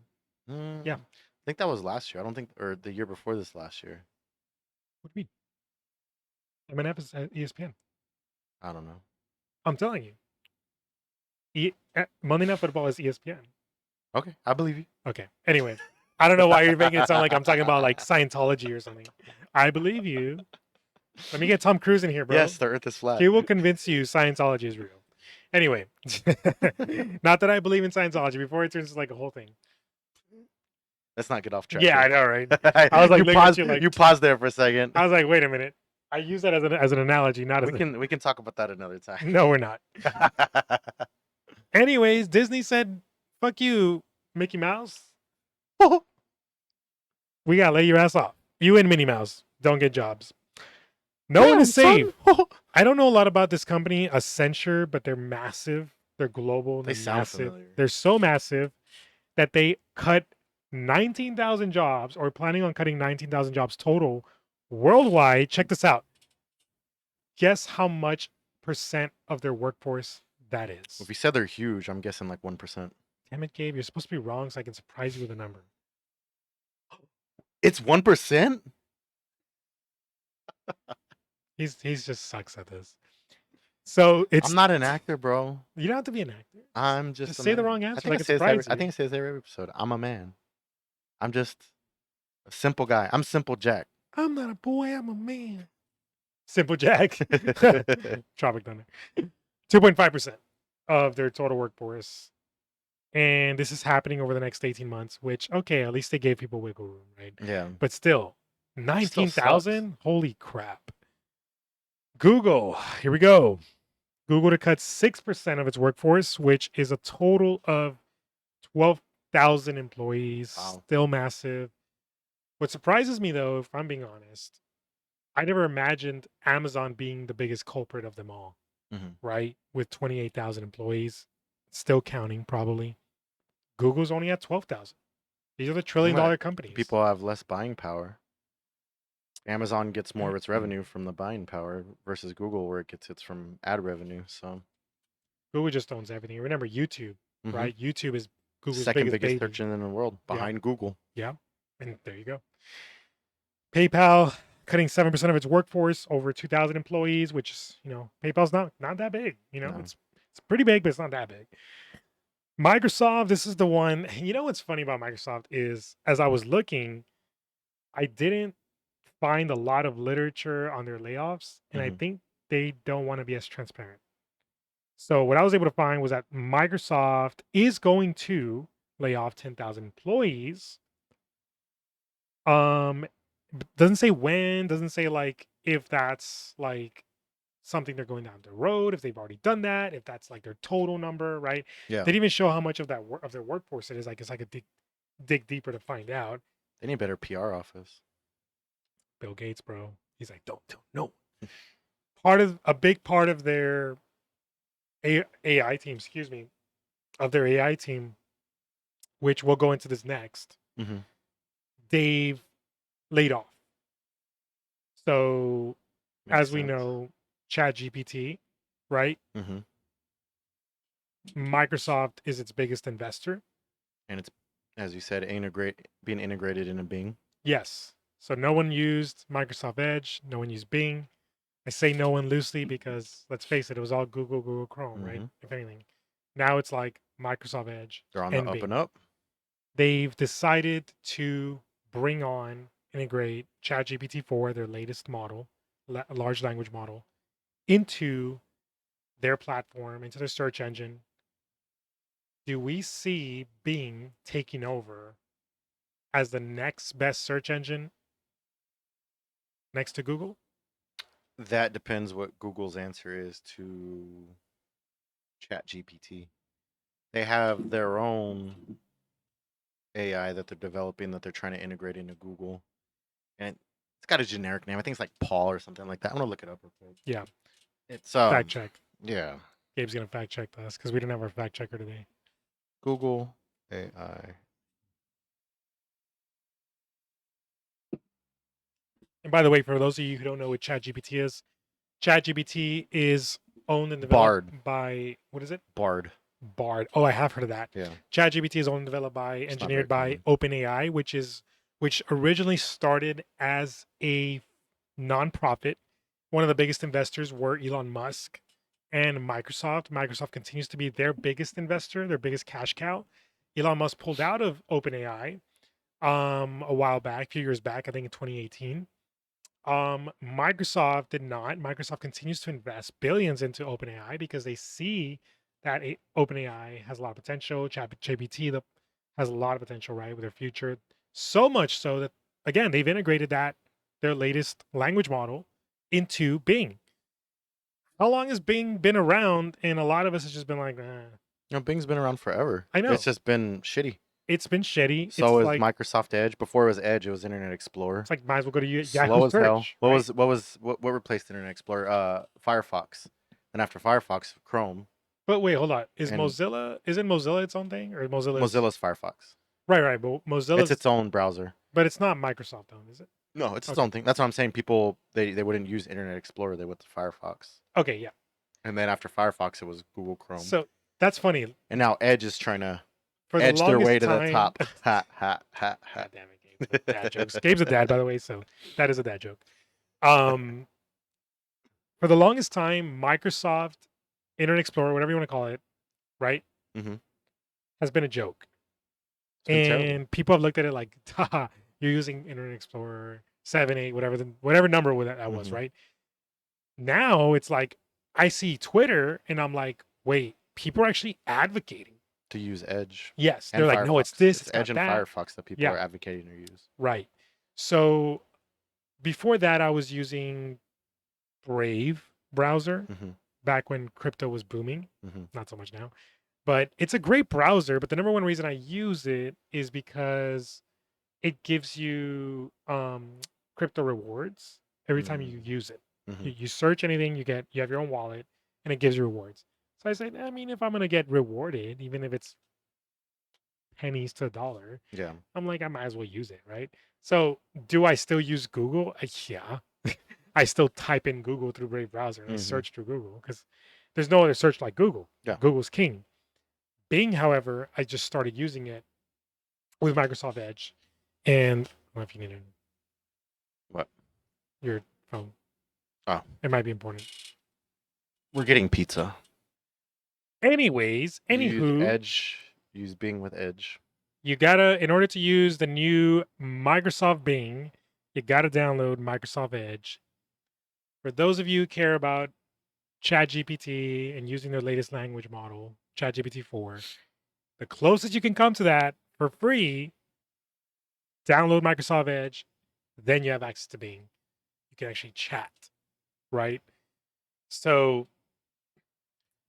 Speaker 1: Yeah.
Speaker 3: I think that was last year. I don't think, or the year before this last year.
Speaker 1: What do you mean? MNF is at ESPN.
Speaker 3: I don't know.
Speaker 1: I'm telling you. Monday Night Football is ESPN.
Speaker 3: Okay, I believe you.
Speaker 1: Okay. Anyway, I don't know why you're making it sound like I'm talking about like Scientology or something. I believe you. Let me get Tom Cruise in here, bro.
Speaker 3: Yes, the Earth is flat.
Speaker 1: He will convince you Scientology is real. Anyway, not that I believe in Scientology before it turns into like a whole thing.
Speaker 3: Let's not get off track.
Speaker 1: Yeah, I
Speaker 3: here.
Speaker 1: know, right? I was like,
Speaker 3: you paused there for a second.
Speaker 1: I was like, wait a minute. I use that as an analogy, not as
Speaker 3: we can talk about that another time.
Speaker 1: No, we're not. Anyways, Disney said, "Fuck you, Mickey Mouse. We gotta lay your ass off. You and Minnie Mouse don't get jobs. No one is safe." I don't know a lot about this company, Accenture, but they're massive. They're global.
Speaker 3: They
Speaker 1: They're
Speaker 3: sound
Speaker 1: massive.
Speaker 3: familiar.
Speaker 1: They're so massive that they cut 19,000 jobs, or planning on cutting 19,000 jobs total worldwide. Check this out. Guess how much percent of their workforce that is?
Speaker 3: If you said they're huge, I'm guessing like 1%.
Speaker 1: Damn it, Gabe. You're supposed to be wrong so I can surprise you with a number.
Speaker 3: It's 1%?
Speaker 1: He's just sucks at this. So it's
Speaker 3: I'm not an actor, bro.
Speaker 1: You don't have to be an actor.
Speaker 3: I'm just
Speaker 1: Just
Speaker 3: a
Speaker 1: say the
Speaker 3: man.
Speaker 1: wrong
Speaker 3: I
Speaker 1: answer.
Speaker 3: think
Speaker 1: Like
Speaker 3: I
Speaker 1: it
Speaker 3: say this
Speaker 1: surprised
Speaker 3: I
Speaker 1: you.
Speaker 3: think it says every episode. I'm a man. I'm just a simple guy. I'm Simple Jack.
Speaker 1: I'm not a boy. I'm a man. Simple Jack. Tropic Thunder. 2.5% of their total workforce. And this is happening over the next 18 months, which, okay, at least they gave people wiggle room, right?
Speaker 3: Yeah.
Speaker 1: But still, 19,000? Holy crap. Google, here we go. Google to cut 6% of its workforce, which is a total of 12,000 employees.
Speaker 3: Wow.
Speaker 1: Still massive. What surprises me, though, if I'm being honest, I never imagined Amazon being the biggest culprit of them all, right? With 28,000 employees, still counting probably. Google's only at 12,000. These are the trillion-dollar companies.
Speaker 3: People have less buying power. Amazon gets more of its revenue from the buying power versus Google, where it gets its from ad revenue. So
Speaker 1: Google just owns everything. Remember YouTube,
Speaker 3: Mhm.
Speaker 1: right? YouTube is Google's
Speaker 3: second
Speaker 1: biggest
Speaker 3: biggest
Speaker 1: baby.
Speaker 3: search engine in the world,
Speaker 1: Yeah.
Speaker 3: behind Google.
Speaker 1: Yeah. And there you go. PayPal cutting 7% of its workforce, over 2,000 employees, which is, PayPal's not that big.
Speaker 3: No.
Speaker 1: It's pretty big, but it's not that big. Microsoft, this is the one. You know what's funny about Microsoft is, as I was looking, I didn't find a lot of literature on their layoffs, and I
Speaker 3: Mhm.
Speaker 1: think they don't want to be as transparent. So what I was able to find was that Microsoft is going to lay off 10,000 employees. Doesn't say when, doesn't say like if that's like something they're going down the road, if they've already done that, if that's like their total number, right?
Speaker 3: Yeah.
Speaker 1: They didn't even show how much of that of their workforce it is. I guess I could dig deeper to find out.
Speaker 3: They need a better PR office.
Speaker 1: Bill Gates, bro. He's like, don't tell no. Part of a big part of their AI team, excuse me, of their AI team, which we'll go into this next,
Speaker 3: Mhm.
Speaker 1: they've laid off. So
Speaker 3: Makes
Speaker 1: as we
Speaker 3: sense.
Speaker 1: know, ChatGPT, right?
Speaker 3: Mhm.
Speaker 1: Microsoft is its biggest investor.
Speaker 3: And it's, as you said, being integrated into Bing.
Speaker 1: Yes. So no one used Microsoft Edge. No one used Bing. I say no one loosely because let's face it, it was all Google Chrome, right?
Speaker 3: Mhm.
Speaker 1: If anything. Now it's like Microsoft Edge
Speaker 3: They're on the
Speaker 1: and
Speaker 3: up
Speaker 1: Bing.
Speaker 3: and up.
Speaker 1: They've decided to integrate ChatGPT 4, their latest model, large language model, into their platform, into their search engine. Do we see Bing taking over as the next best search engine next to Google?
Speaker 3: That depends what Google's answer is to ChatGPT. They have their own AI that they're developing that they're trying to integrate into Google, and it's got a generic name. I think it's like Paul or something like that. I'm gonna look it up real quick.
Speaker 1: Yeah.
Speaker 3: It's
Speaker 1: Fact check.
Speaker 3: yeah,
Speaker 1: Gabe's gonna fact check us because we didn't have our fact checker today.
Speaker 3: Google AI.
Speaker 1: And by the way, for those of you who don't know what ChatGPT is owned and
Speaker 3: Bard.
Speaker 1: developed by, what is it?
Speaker 3: Bard.
Speaker 1: Bard. Oh, I have heard of that.
Speaker 3: Yeah.
Speaker 1: ChatGPT is owned and developed by,
Speaker 3: It's not
Speaker 1: engineered
Speaker 3: very
Speaker 1: by OpenAI, which originally started as a nonprofit. One of the biggest investors were Elon Musk and Microsoft. Microsoft continues to be their biggest investor, their biggest cash cow. Elon Musk pulled out of OpenAI a while back, a few years back, I think in 2018. Microsoft did not. Microsoft continues to invest billions into OpenAI because they see that OpenAI has a lot of potential. ChatGPT has a lot of potential, right, with their future. So much so that, again, they've integrated their latest language model into Bing. How long has Bing been around? And a lot of us has just been like,
Speaker 3: Bing's been around forever.
Speaker 1: I know.
Speaker 3: It's just been shitty.
Speaker 1: It's been shitty.
Speaker 3: So
Speaker 1: it's
Speaker 3: is
Speaker 1: like
Speaker 3: Microsoft Edge. Before it was Edge, it was Internet Explorer.
Speaker 1: it's like might as well go to
Speaker 3: Slow
Speaker 1: Yahoo
Speaker 3: as hell.
Speaker 1: search.
Speaker 3: What replaced Internet Explorer? Firefox. And after Firefox, Chrome.
Speaker 1: But wait, hold on. Isn't
Speaker 3: And
Speaker 1: Mozilla its own thing, or
Speaker 3: Mozilla's Firefox.
Speaker 1: right? But
Speaker 3: It's
Speaker 1: Mozilla's,
Speaker 3: its own browser.
Speaker 1: but it's not Microsoft owned, is it?
Speaker 3: No, it's its
Speaker 1: Okay.
Speaker 3: own thing. That's what I'm saying. People they wouldn't use Internet Explorer. They went to Firefox.
Speaker 1: Okay, yeah.
Speaker 3: And then after Firefox, it was Google Chrome.
Speaker 1: So that's funny.
Speaker 3: And now Edge is trying to
Speaker 1: For the
Speaker 3: edge their way
Speaker 1: longest
Speaker 3: to the
Speaker 1: time,
Speaker 3: top. Ha ha ha ha.
Speaker 1: God damn it, Gabe. Dad jokes. Gabe's a dad, by the way, so that is a dad joke. For the longest time, Microsoft Internet Explorer, whatever you want to call it, right,
Speaker 3: Mhm.
Speaker 1: has been a joke.
Speaker 3: It's been terrible.
Speaker 1: And people have looked at it like, haha, you're using Internet Explorer 7, 8, whatever number that was,
Speaker 3: Mhm.
Speaker 1: right? Now it's like I see Twitter and I'm like, wait, people are actually advocating.
Speaker 3: To use Edge.
Speaker 1: Yes,
Speaker 3: And
Speaker 1: they're like, no, it's
Speaker 3: Firefox.
Speaker 1: this,
Speaker 3: It's
Speaker 1: it's
Speaker 3: Edge
Speaker 1: not
Speaker 3: and
Speaker 1: that.
Speaker 3: Firefox that people
Speaker 1: Yeah.
Speaker 3: are advocating to use.
Speaker 1: Right. So before that, I was using Brave browser
Speaker 3: Mhm.
Speaker 1: back when crypto was booming.
Speaker 3: Mhm.
Speaker 1: Not so much now, but it's a great browser. But the number one reason I use it is because it gives you crypto rewards every time you use it.
Speaker 3: Mhm.
Speaker 1: You search anything, you have your own wallet, and it gives you rewards. So I said, I mean, if I'm gonna get rewarded, even if it's pennies to the dollar.
Speaker 3: Yeah.
Speaker 1: I'm like, I might as well use it, right? So, do I still use Google? Yeah. I still type in Google through Brave browser and I
Speaker 3: Mhm.
Speaker 1: search through Google because there's no other search like Google.
Speaker 3: Yeah.
Speaker 1: Google's king. Bing, however, I just started using it with Microsoft Edge, and I don't know if you need
Speaker 3: What?
Speaker 1: your phone.
Speaker 3: Oh.
Speaker 1: It might be important.
Speaker 3: We're getting pizza.
Speaker 1: Anyways,
Speaker 3: Use
Speaker 1: anywho,
Speaker 3: Edge. Use Bing with Edge.
Speaker 1: you gotta, in order to use the new Microsoft Bing, you gotta download Microsoft Edge. For those of you who care about ChatGPT and using their latest language model, ChatGPT 4, the closest you can come to that for free, download Microsoft Edge, then you have access to Bing. You can actually chat, right? So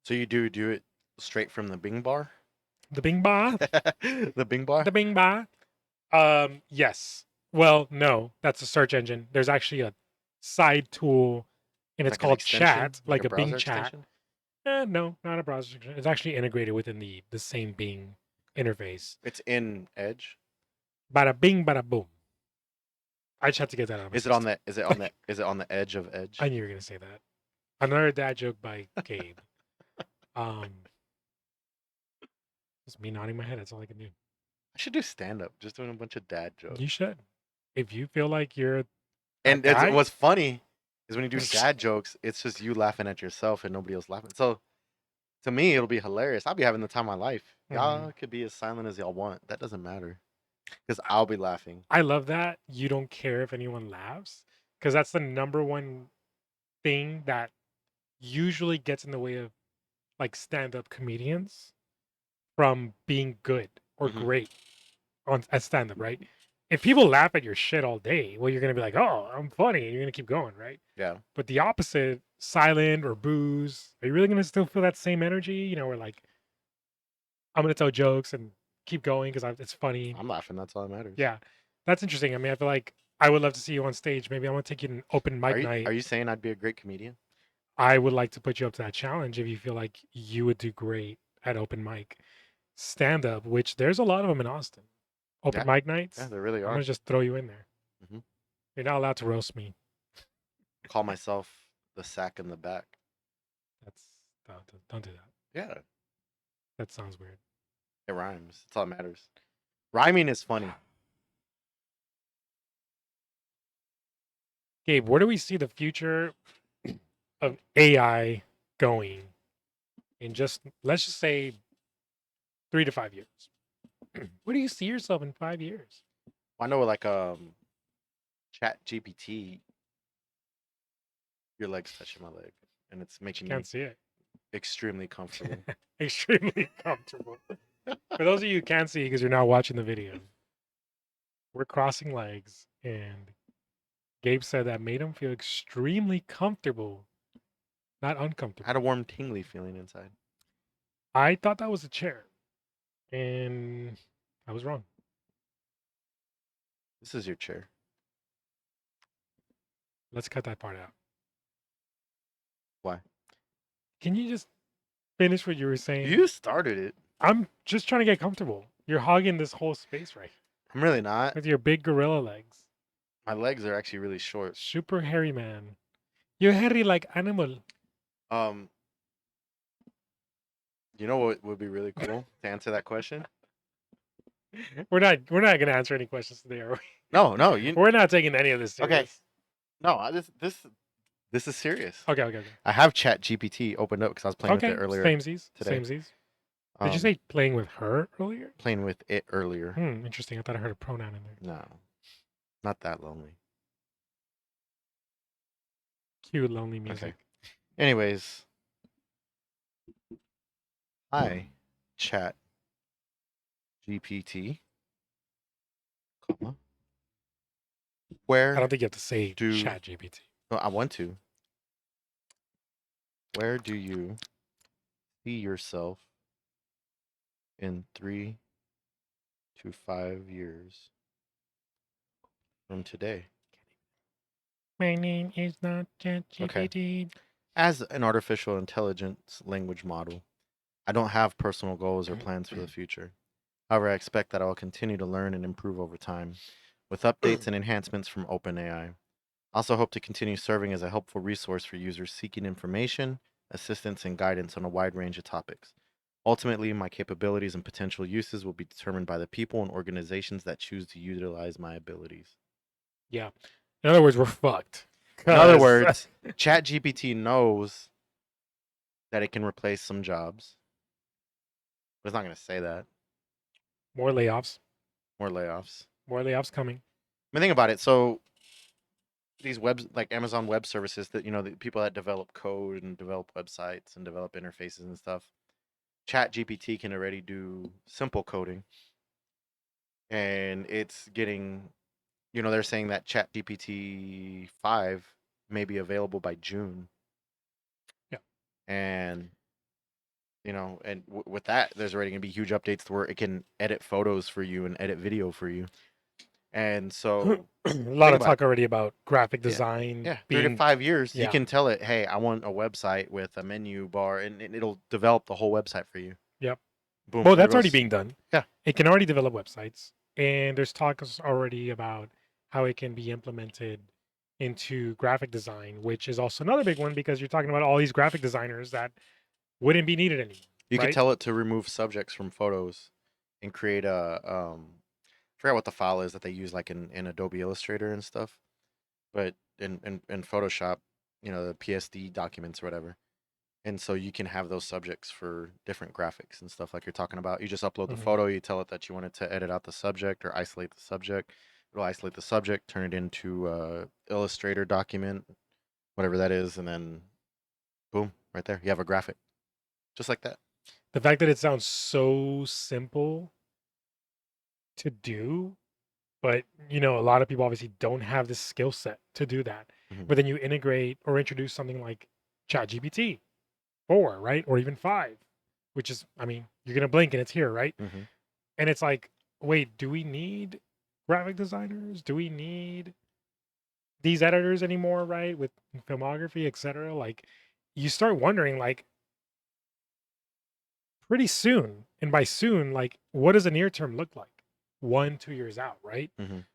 Speaker 3: So you do it straight from the Bing bar?
Speaker 1: the Bing bar,
Speaker 3: The Bing bar?
Speaker 1: the Bing bar. Yes. Well, no, that's a search engine. There's actually a side tool, and it's
Speaker 3: Like an
Speaker 1: called
Speaker 3: extension?
Speaker 1: Chat, like a Bing
Speaker 3: browser
Speaker 1: Chat.
Speaker 3: extension?
Speaker 1: No, not a browser extension. It's actually integrated within the same Bing interface.
Speaker 3: It's in Edge.
Speaker 1: Bada bing, bada boom. I just had to get that out of my
Speaker 3: Is it on
Speaker 1: system.
Speaker 3: the is it on the is it on the edge of Edge?
Speaker 1: I knew you were gonna say that. Another dad joke by Gabe. Just me nodding my head. That's all I can do.
Speaker 3: I should do stand up, just doing a bunch of dad jokes.
Speaker 1: You should, if you feel like you're.
Speaker 3: And
Speaker 1: that guy,
Speaker 3: what's funny is when you do dad jokes, it's just you laughing at yourself and nobody else laughing. So to me, it'll be hilarious. I'll be having the time of my life. Y'all could be as silent as y'all want. That doesn't matter because I'll be laughing.
Speaker 1: I love that you don't care if anyone laughs, because that's the number one thing that usually gets in the way of like stand-up comedians from being good or
Speaker 3: Mhm.
Speaker 1: great on at stand-up, right? If people laugh at your shit all day, well, you're gonna be like, "Oh, I'm funny," and you're gonna keep going, right?
Speaker 3: Yeah.
Speaker 1: But the opposite, silent or booze, are you really gonna still feel that same energy? You know, where like I'm gonna tell jokes and keep going because it's funny.
Speaker 3: I'm laughing. That's all that matters.
Speaker 1: Yeah, that's interesting. I mean, I feel like I would love to see you on stage. Maybe I want to take you to an open mic night.
Speaker 3: Are you saying I'd be a great comedian?
Speaker 1: I would like to put you up to that challenge if you feel like you would do great at open mic stand up, which there's a lot of them in Austin. Open mic nights.
Speaker 3: Yeah, there really
Speaker 1: I'm
Speaker 3: are.
Speaker 1: gonna just throw you in there.
Speaker 3: Mhm.
Speaker 1: You're not allowed to roast me.
Speaker 3: Call myself the sack in the back.
Speaker 1: That's don't do that.
Speaker 3: Yeah,
Speaker 1: That sounds weird.
Speaker 3: it rhymes. That's all that matters. Rhyming is funny.
Speaker 1: Gabe, where do we see the future of AI going in just let's just say 3 to 5 years? Where do you see yourself in 5 years?
Speaker 3: I know, like Chat GPT. Your leg's touching my leg, and it's making me
Speaker 1: Can't see it.
Speaker 3: extremely comfortable.
Speaker 1: Extremely comfortable. For those of you who can't see because you're not watching the video, we're crossing legs, and Gabe said that made him feel extremely comfortable, not
Speaker 3: I
Speaker 1: uncomfortable.
Speaker 3: had a warm, tingly feeling inside.
Speaker 1: I thought that was a chair, and I was wrong.
Speaker 3: This is your chair.
Speaker 1: Let's cut that part out.
Speaker 3: Why?
Speaker 1: Can you just finish what you were saying?
Speaker 3: You started it.
Speaker 1: I'm just trying to get comfortable. You're hogging this whole space right
Speaker 3: I'm really not.
Speaker 1: with your big gorilla legs.
Speaker 3: My legs are actually really short.
Speaker 1: Super hairy man. You're hairy like animal.
Speaker 3: You know what would be really cool to answer that question?
Speaker 1: We're not gonna answer any questions today, are we?
Speaker 3: No, you.
Speaker 1: We're not taking any of this serious.
Speaker 3: Okay. No, this is serious.
Speaker 1: Okay.
Speaker 3: I have Chat GPT opened up because I was playing with
Speaker 1: Okay.
Speaker 3: it earlier.
Speaker 1: Samesies.
Speaker 3: today.
Speaker 1: Samesies. Did you say playing with her earlier?
Speaker 3: Playing with it earlier?
Speaker 1: Interesting. I thought I heard a pronoun in there.
Speaker 3: No, not that lonely.
Speaker 1: Cute lonely music.
Speaker 3: Okay. Anyways, hi, Chat GPT. Comma. Where?
Speaker 1: I don't think you have to say
Speaker 3: Do-
Speaker 1: Chat GPT.
Speaker 3: No, I want to. Where do you see yourself in 3 to 5 years from today?
Speaker 1: My name is not Chat GPT.
Speaker 3: As an artificial intelligence language model, I don't have personal goals or plans for the future. However, I expect that I will continue to learn and improve over time with updates and enhancements from OpenAI. I also hope to continue serving as a helpful resource for users seeking information, assistance, and guidance on a wide range of topics. Ultimately, my capabilities and potential uses will be determined by the people and organizations that choose to utilize my abilities.
Speaker 1: Yeah. In other words, we're fucked.
Speaker 3: In other
Speaker 1: 'Cause-
Speaker 3: words, ChatGPT knows that it can replace some jobs, but it's not going to say that.
Speaker 1: more layoffs.
Speaker 3: More layoffs.
Speaker 1: More layoffs coming.
Speaker 3: I mean, think about it. So these webs, like Amazon Web Services, that the people that develop code and develop websites and develop interfaces and stuff, ChatGPT can already do simple coding, and it's getting, they're saying that ChatGPT 5 may be available by June,
Speaker 1: Yeah.
Speaker 3: and with that, there's already going to be huge updates to where it can edit photos for you and edit video for you. And so,
Speaker 1: A lot
Speaker 3: think
Speaker 1: of
Speaker 3: about
Speaker 1: talk already about graphic
Speaker 3: Yeah.
Speaker 1: design.
Speaker 3: yeah, 3 to
Speaker 1: being
Speaker 3: 5 years, you
Speaker 1: yeah.
Speaker 3: can tell it, hey, I want a website with a menu bar, and it'll develop the whole website for you.
Speaker 1: Yep.
Speaker 3: Boom.
Speaker 1: Well,
Speaker 3: there
Speaker 1: that's already
Speaker 3: goes.
Speaker 1: being done.
Speaker 3: Yeah.
Speaker 1: It can already develop websites, and there's talks already about how it can be implemented into graphic design, which is also another big one because you're talking about all these graphic designers that wouldn't be needed anymore.
Speaker 3: You could
Speaker 1: right?
Speaker 3: tell it to remove subjects from photos and create a I forgot what the file is that they use, like in Adobe Illustrator and stuff, but in Photoshop, the PSD documents or whatever. And so you can have those subjects for different graphics and stuff like you're talking about. You just upload the
Speaker 1: Mhm.
Speaker 3: photo, you tell it that you want it to edit out the subject or isolate the subject. It'll isolate the subject, turn it into a Illustrator document, whatever that is, and then boom, right there. You have a graphic. Just like that.
Speaker 1: The fact that it sounds so simple to do, but a lot of people obviously don't have the skill set to do that.
Speaker 3: Mhm.
Speaker 1: But then you integrate or introduce something like ChatGPT 4, right? Or even 5, which is, I mean, you're gonna blink and it's here, right?
Speaker 3: Mhm.
Speaker 1: And it's like, wait, do we need graphic designers? Do we need these editors anymore, right? With filmography, etc. Like, you start wondering, like, pretty soon, and by soon, like, what does a near term look like? 1, 2 years out, right?
Speaker 3: Mhm.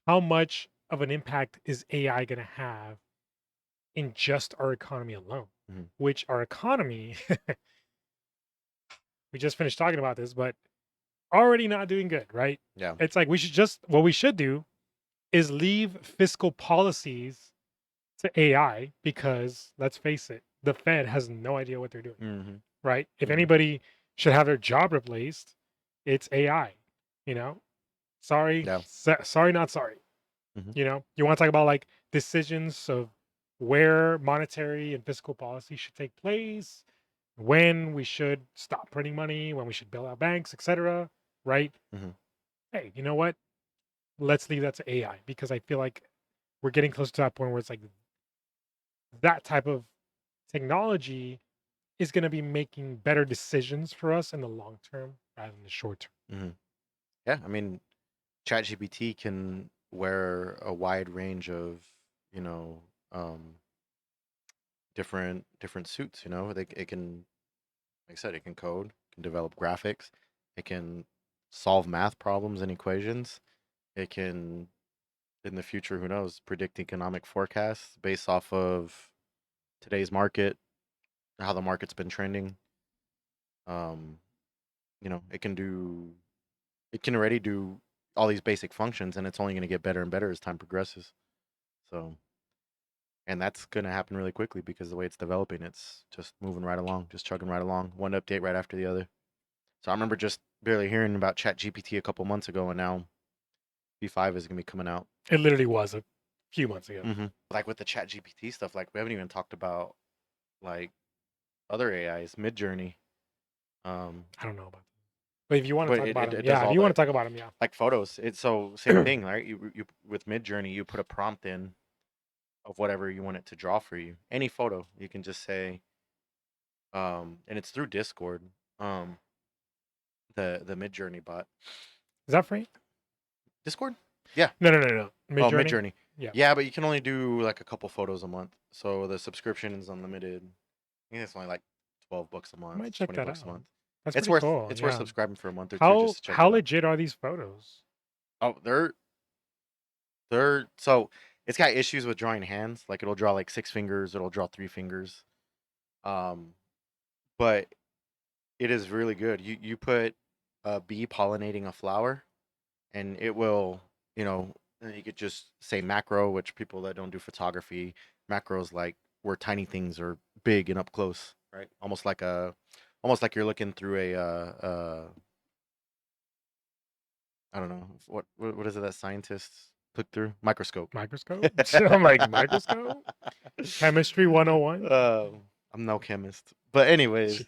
Speaker 1: How much of an impact is AI going to have in just our economy alone?
Speaker 3: Mhm.
Speaker 1: Which our economy, we just finished talking about this, but already not doing good, right?
Speaker 3: Yeah.
Speaker 1: It's like what we should do is leave fiscal policies to AI because let's face it, the Fed has no idea what they're doing,
Speaker 3: Mhm.
Speaker 1: right? If
Speaker 3: Mhm.
Speaker 1: anybody should have their job replaced, it's AI, you know? Sorry,
Speaker 3: Yeah.
Speaker 1: sorry, not sorry.
Speaker 3: Mhm.
Speaker 1: You want to talk about like decisions of where monetary and fiscal policy should take place, when we should stop printing money, when we should bail out banks, etc. Right?
Speaker 3: Mhm.
Speaker 1: Hey, you know what? Let's leave that to AI because I feel like we're getting close to that point where it's like that type of technology is going to be making better decisions for us in the long term rather than the short term.
Speaker 3: Mhm. Yeah, I mean, ChatGPT can wear a wide range of, you know, um, different suits. It can, like I said, it can code, can develop graphics, it can solve math problems and equations. It can, in the future, who knows, predict economic forecasts based off of today's market, how the market's been trending. Um, it can already do all these basic functions, and it's only going to get better and better as time progresses. So, and that's going to happen really quickly because the way it's developing, it's just moving right along, just chugging right along, one update right after the other. So I remember just barely hearing about ChatGPT a couple months ago, and now V5 is going to be coming out.
Speaker 1: It literally was a few months ago.
Speaker 3: Like with the ChatGPT stuff, like we haven't even talked about like other AIs, Midjourney.
Speaker 1: I don't know about that. But if you want to
Speaker 3: But
Speaker 1: talk about them,
Speaker 3: it does
Speaker 1: yeah, if
Speaker 3: all
Speaker 1: you want
Speaker 3: the
Speaker 1: to talk about them, yeah.
Speaker 3: like photos. It's so same thing, right? You with Midjourney, you put a prompt in of whatever you want it to draw for you. Any photo, you can just say, and it's through Discord. Um, the Midjourney bot.
Speaker 1: Is that free?
Speaker 3: Discord? Yeah.
Speaker 1: No.
Speaker 3: Oh,
Speaker 1: Midjourney?
Speaker 3: Midjourney.
Speaker 1: Yeah.
Speaker 3: Yeah, but you can only do like a couple photos a month. So the subscription is unlimited. I think it's only like $12 a
Speaker 1: I
Speaker 3: month,
Speaker 1: might check that
Speaker 3: $20 a
Speaker 1: out.
Speaker 3: month.
Speaker 1: That's
Speaker 3: It's
Speaker 1: pretty
Speaker 3: worth
Speaker 1: cool.
Speaker 3: it's worth
Speaker 1: Yeah.
Speaker 3: subscribing for a month or two
Speaker 1: How
Speaker 3: just to check
Speaker 1: how
Speaker 3: it out.
Speaker 1: legit are these photos?
Speaker 3: Oh, they're so it's got issues with drawing hands. Like it'll draw like 6 fingers, it'll draw 3 fingers. Um, but it is really good. You put a bee pollinating a flower, and it will, you know, and you could just say macro, which people that don't do photography, macros like where tiny things are big and up close, right? Almost like you're looking through I don't know what is it that scientists look through microscope.
Speaker 1: Microscope? I'm like, microscope? Chemistry 101?
Speaker 3: I'm no chemist, but anyways,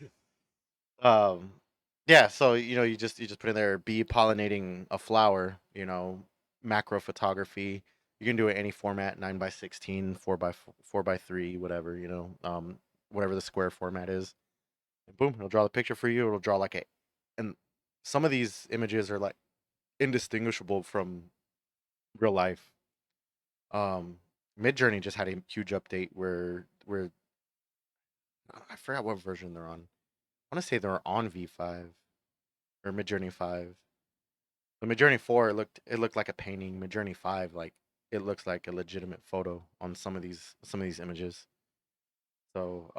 Speaker 3: um, yeah. So you just put in there bee pollinating a flower. Macro photography. You can do it any format, 9 by 16, 4 by 3, whatever. Whatever the square format is. And boom, it'll draw the picture for you. It'll draw and some of these images are like indistinguishable from real life. Midjourney just had a huge update where I forgot what version they're on. I want to say they're on V5 or Midjourney 5. The Midjourney 4 it looked like a painting. Midjourney 5 like it looks like a legitimate photo on some of these images. So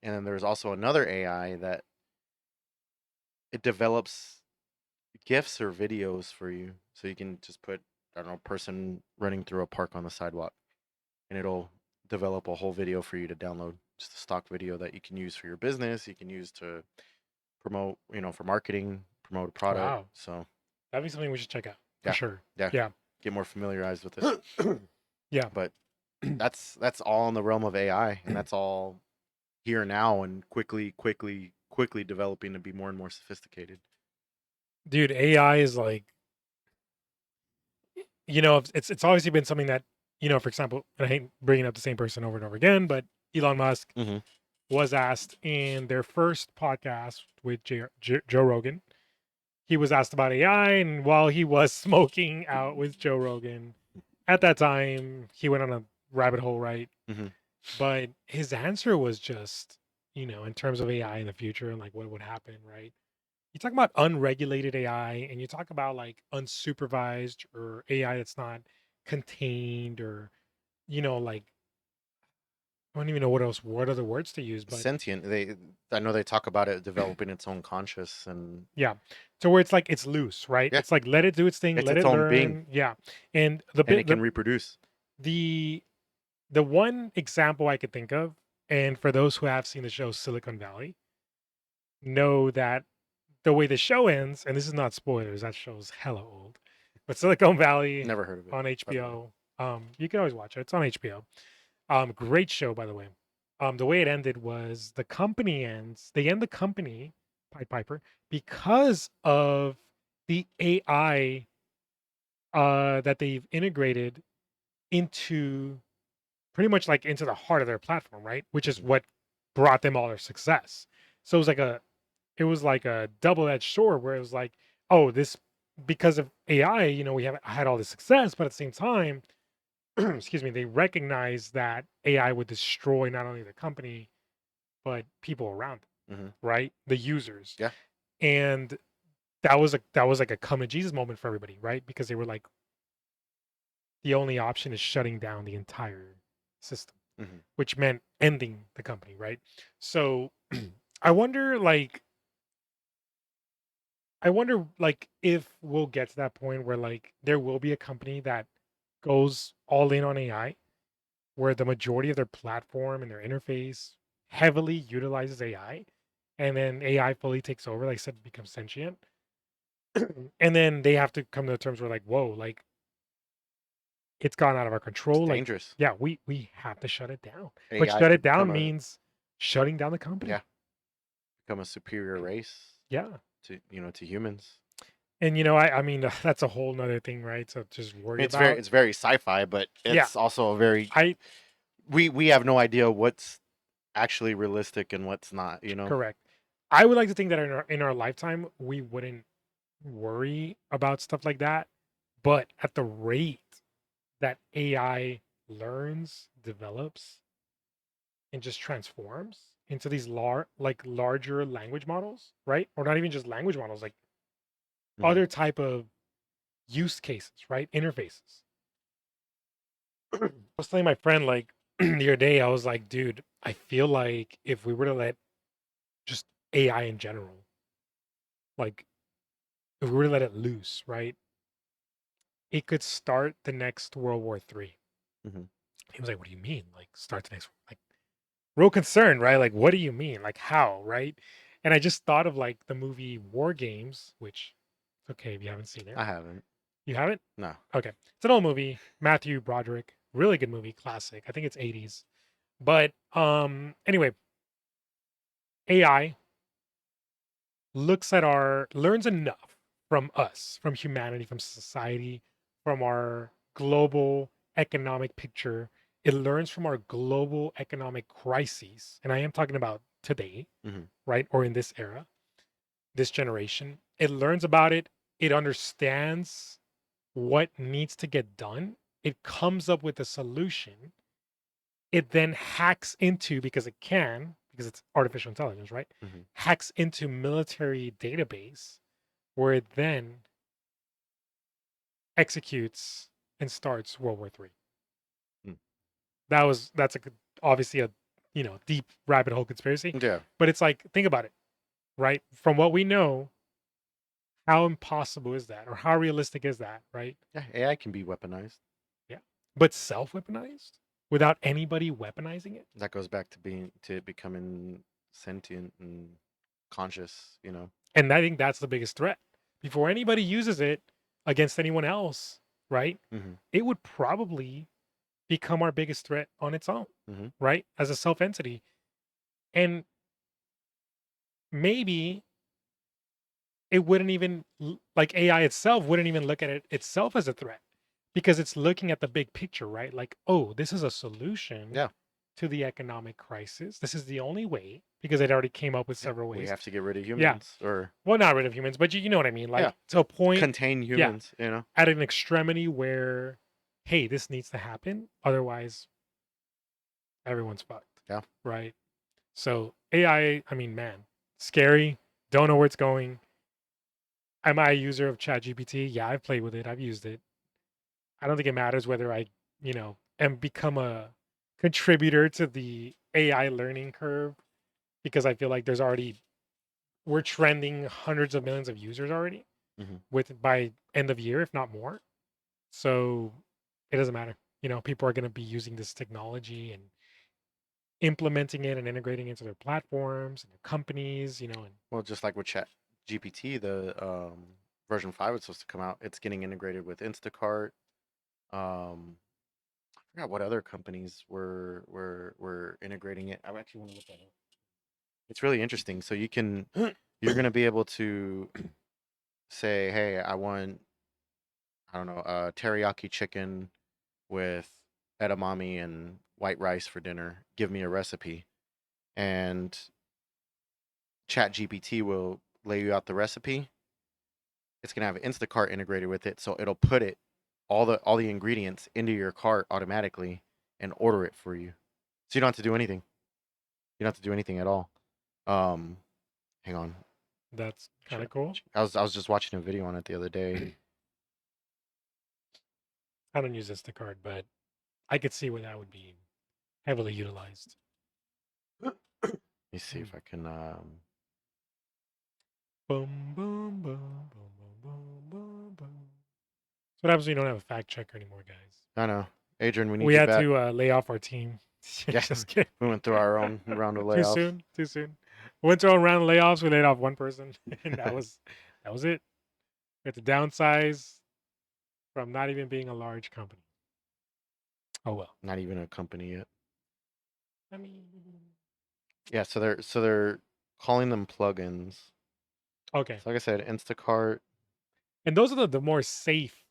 Speaker 3: and then there's also another AI that it develops GIFs or videos for you. So you can just put, I don't know, person running through a park on the sidewalk, and it'll develop a whole video for you to download. Just a stock video that you can use for your business. You can use to promote, for marketing, promote a product.
Speaker 1: Wow.
Speaker 3: So
Speaker 1: That'd be something we should check out for
Speaker 3: yeah,
Speaker 1: sure.
Speaker 3: yeah,
Speaker 1: Yeah.
Speaker 3: get more familiarized with it.
Speaker 1: Yeah.
Speaker 3: But that's all in the realm of AI, and that's all here now and quickly developing to be more and more sophisticated.
Speaker 1: Dude, AI is like, it's obviously been something that, for example, and I hate bringing up the same person over and over again, but Elon Musk
Speaker 3: Mm-hmm.
Speaker 1: was asked in their first podcast with Joe Rogan. He was asked about AI, and while he was smoking out with Joe Rogan, at that time, he went on a rabbit hole, right?
Speaker 3: Mm-hmm.
Speaker 1: But his answer was just, in terms of AI in the future and like what would happen, right? You talk about unregulated AI and you talk about like unsupervised or AI that's not contained or, like I don't even know what other words to use, but
Speaker 3: Sentient. I know they talk about it developing its own conscious, and
Speaker 1: yeah. So where it's like it's loose, right?
Speaker 3: yeah,
Speaker 1: It's like let it do its thing,
Speaker 3: it's
Speaker 1: let
Speaker 3: its
Speaker 1: it
Speaker 3: own being,
Speaker 1: learn. Yeah. And the
Speaker 3: and
Speaker 1: bit
Speaker 3: it can reproduce.
Speaker 1: the the one example I could think of, and for those who have seen the show Silicon Valley, know that the way the show ends, and this is not spoilers, that show's hella old, but Silicon Valley
Speaker 3: Never heard of it,
Speaker 1: on
Speaker 3: by the way.
Speaker 1: HBO, you can always watch it. It's on HBO. Great show, by the way. The way it ended was the company ends. They end the company, Pied Piper, because of the AI that they've integrated into pretty much like into the heart of their platform, right? Which is
Speaker 3: Mhm.
Speaker 1: what brought them all their success. So it was like a double-edged sword where it was like, oh, this because of AI, we have had all this success, but at the same time, excuse me, they recognize that AI would destroy not only the company but people around it,
Speaker 3: Mhm.
Speaker 1: right? The users.
Speaker 3: Yeah.
Speaker 1: And that was like a come to Jesus moment for everybody, right? Because they were like, the only option is shutting down the entire system,
Speaker 3: Mhm.
Speaker 1: which meant ending the company, right? So I wonder like if we'll get to that point where like there will be a company that goes all in on AI where the majority of their platform and their interface heavily utilizes AI and then AI fully takes over, like I said, becomes sentient. And then they have to come to terms where like, whoa, like it's gone out of our
Speaker 3: It's
Speaker 1: control. Like,
Speaker 3: dangerous.
Speaker 1: yeah, we have to shut it down. But
Speaker 3: AI
Speaker 1: shut it
Speaker 3: could
Speaker 1: down
Speaker 3: become
Speaker 1: means shutting down the
Speaker 3: yeah,
Speaker 1: company.
Speaker 3: become a superior race
Speaker 1: Yeah.
Speaker 3: to humans.
Speaker 1: And I mean that's a whole nother thing, right? So just
Speaker 3: I
Speaker 1: worry
Speaker 3: mean,
Speaker 1: about.
Speaker 3: it's very sci-fi, but
Speaker 1: Yeah.
Speaker 3: it's also a very
Speaker 1: I
Speaker 3: we have no idea what's actually realistic and what's not.
Speaker 1: correct. I would like to think that in our lifetime we wouldn't worry about stuff like that. But at the rate that AI learns, develops, and just transforms into these larger language models, right? Or not even just language models, like
Speaker 3: Mhm.
Speaker 1: other type of use cases, right? Interfaces. I was telling my friend like the other day, I was like, dude, I feel like if we were to let just AI in general, like if we were to let it loose, right, it could start the next World War III.
Speaker 3: Mhm.
Speaker 1: He was like, what do you mean? Like start the next, like real concerned, right? Like, what do you mean? Like how, right? And I just thought of like the movie War Games, which it's okay if you haven't seen it.
Speaker 3: I haven't.
Speaker 1: You haven't?
Speaker 3: No.
Speaker 1: Okay. It's an old movie. Matthew Broderick. Really good movie, classic. I think it's 80s. But anyway, AI learns enough from us, from humanity, from society, from our global economic picture. It learns from our global economic crises. And I am talking about today,
Speaker 3: Mhm.
Speaker 1: right? Or in this era, this generation. It learns about it. It understands what needs to get done. It comes up with a solution. It then hacks into, because it can, because it's artificial intelligence, right?
Speaker 3: Mhm.
Speaker 1: Hacks into military database where it then executes and starts World War III.
Speaker 3: Mm.
Speaker 1: That's obviously a deep rabbit hole conspiracy,
Speaker 3: Yeah.
Speaker 1: but it's like think about it, right? From what we know, how impossible is that, or how realistic is that, right?
Speaker 3: Yeah. AI can be weaponized.
Speaker 1: Yeah, but self-weaponized without anybody weaponizing it.
Speaker 3: That goes back to becoming sentient and conscious.
Speaker 1: And I think that's the biggest threat. Before anybody uses it against anyone else, right?
Speaker 3: Mhm.
Speaker 1: It would probably become our biggest threat on its own,
Speaker 3: Mhm.
Speaker 1: right? As a self entity. And maybe it wouldn't even, like AI itself, wouldn't even look at it itself as a threat because it's looking at the big picture, right? Like, oh, this is a solution
Speaker 3: Yeah.
Speaker 1: to the economic crisis. This is the only way because it already came up with
Speaker 3: Yeah.
Speaker 1: several
Speaker 3: We
Speaker 1: ways.
Speaker 3: have to get rid of
Speaker 1: Yeah.
Speaker 3: humans, or
Speaker 1: Well, not rid of humans, but you know what I mean.
Speaker 3: yeah,
Speaker 1: Like to a point,
Speaker 3: contain
Speaker 1: yeah,
Speaker 3: humans.
Speaker 1: at an extremity where, hey, this needs to happen. Otherwise, everyone's fucked.
Speaker 3: Yeah.
Speaker 1: Right. So AI, I mean, man, scary. Don't know where it's going. Am I a user of ChatGPT? Yeah, I've played with it. I've used it. I don't think it matters whether I, am become a contributor to the AI learning curve because I feel like we're trending hundreds of millions of users already
Speaker 3: Mhm.
Speaker 1: with by end of year, if not more. So it doesn't matter. People are going to be using this technology and implementing it and integrating it into their platforms and their companies, and
Speaker 3: Well, just like with Chat GPT, the version 5 is supposed to come out. It's getting integrated with Instacart. I forgot what other companies were integrating it. I actually want to look at it. It's really interesting. So you're gonna be able to say, hey, I don't know, teriyaki chicken with edamame and white rice for dinner. Give me a recipe, and Chat GPT will lay you out the recipe. It's gonna have Instacart integrated with it, so it'll put all the ingredients into your cart automatically and order it for you. So you don't have to do anything. You don't have to do anything at all. Um, Hang on.
Speaker 1: that's kind of cool.
Speaker 3: I was just watching a video on it the other day.
Speaker 1: I don't use Instacart, but I could see where that would be heavily utilized.
Speaker 3: Let me see if I can.
Speaker 1: Boom, boom, boom, boom, boom, boom, boom, boom. So what happens when you don't have a fact checker anymore, guys?
Speaker 3: I know, Adrian, we need
Speaker 1: We
Speaker 3: you
Speaker 1: had
Speaker 3: back.
Speaker 1: to lay off our team.
Speaker 3: Yeah,
Speaker 1: Just kidding.
Speaker 3: we went through our own round of
Speaker 1: Too
Speaker 3: layoffs.
Speaker 1: soon. Too soon. Went through a round of layoffs. We laid off one person, and that was it. We had to downsize from not even being a large company. Oh well.
Speaker 3: Not even a company yet.
Speaker 1: I mean,
Speaker 3: Yeah, so they're calling them plugins.
Speaker 1: okay.
Speaker 3: So like I said, Instacart.
Speaker 1: And those are the more safe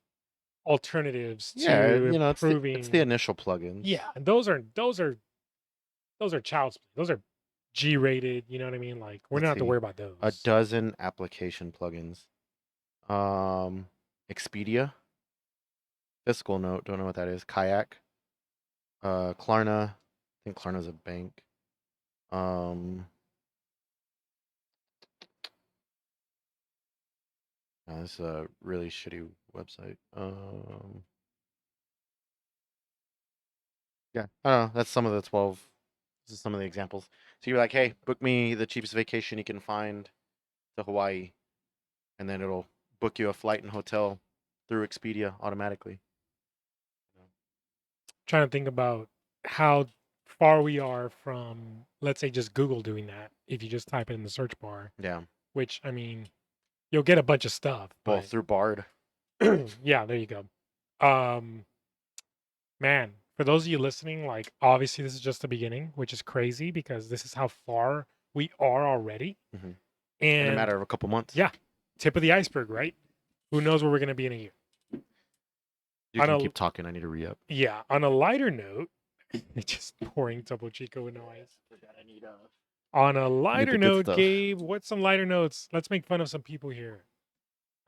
Speaker 1: alternatives
Speaker 3: Yeah,
Speaker 1: to
Speaker 3: it's the
Speaker 1: improving.
Speaker 3: initial plugins.
Speaker 1: Yeah, and those are child's play. Those are G-rated. You know what I mean? Like we're
Speaker 3: Let's
Speaker 1: not have to
Speaker 3: see,
Speaker 1: worry about
Speaker 3: a
Speaker 1: those.
Speaker 3: dozen application plugins. Expedia, Fiscal Note, don't know what that is. Kayak, Klarna, I think Klarna's a bank. This is a really shitty website. Yeah, I don't know. That's some of the 12. This is some of the examples. So you're like, hey, book me the cheapest vacation you can find to Hawaii, and then it'll book you a flight and hotel through Expedia automatically.
Speaker 1: Trying to think about how far we are from, let's say, just Google doing that. If you just type it in the search bar,
Speaker 3: Yeah.
Speaker 1: which I mean, you'll get a bunch of stuff.
Speaker 3: Well,
Speaker 1: But
Speaker 3: through Bard.
Speaker 1: yeah, there you go. Man, for those of you listening, like obviously this is just the beginning, which is crazy because this is how far we are already.
Speaker 3: Mhm. In a
Speaker 1: And
Speaker 3: matter of a couple months.
Speaker 1: yeah, tip of the iceberg, right? Who knows where we're gonna be in a year?
Speaker 3: You
Speaker 1: On
Speaker 3: can
Speaker 1: a-
Speaker 3: keep talking. I need to re-up.
Speaker 1: Yeah, on a lighter note, just pouring Topo Chico with no ice.
Speaker 3: I need
Speaker 1: On a
Speaker 3: the
Speaker 1: lighter
Speaker 3: good
Speaker 1: note,
Speaker 3: stuff.
Speaker 1: Gabe, what's some lighter notes? Let's make fun of some people here.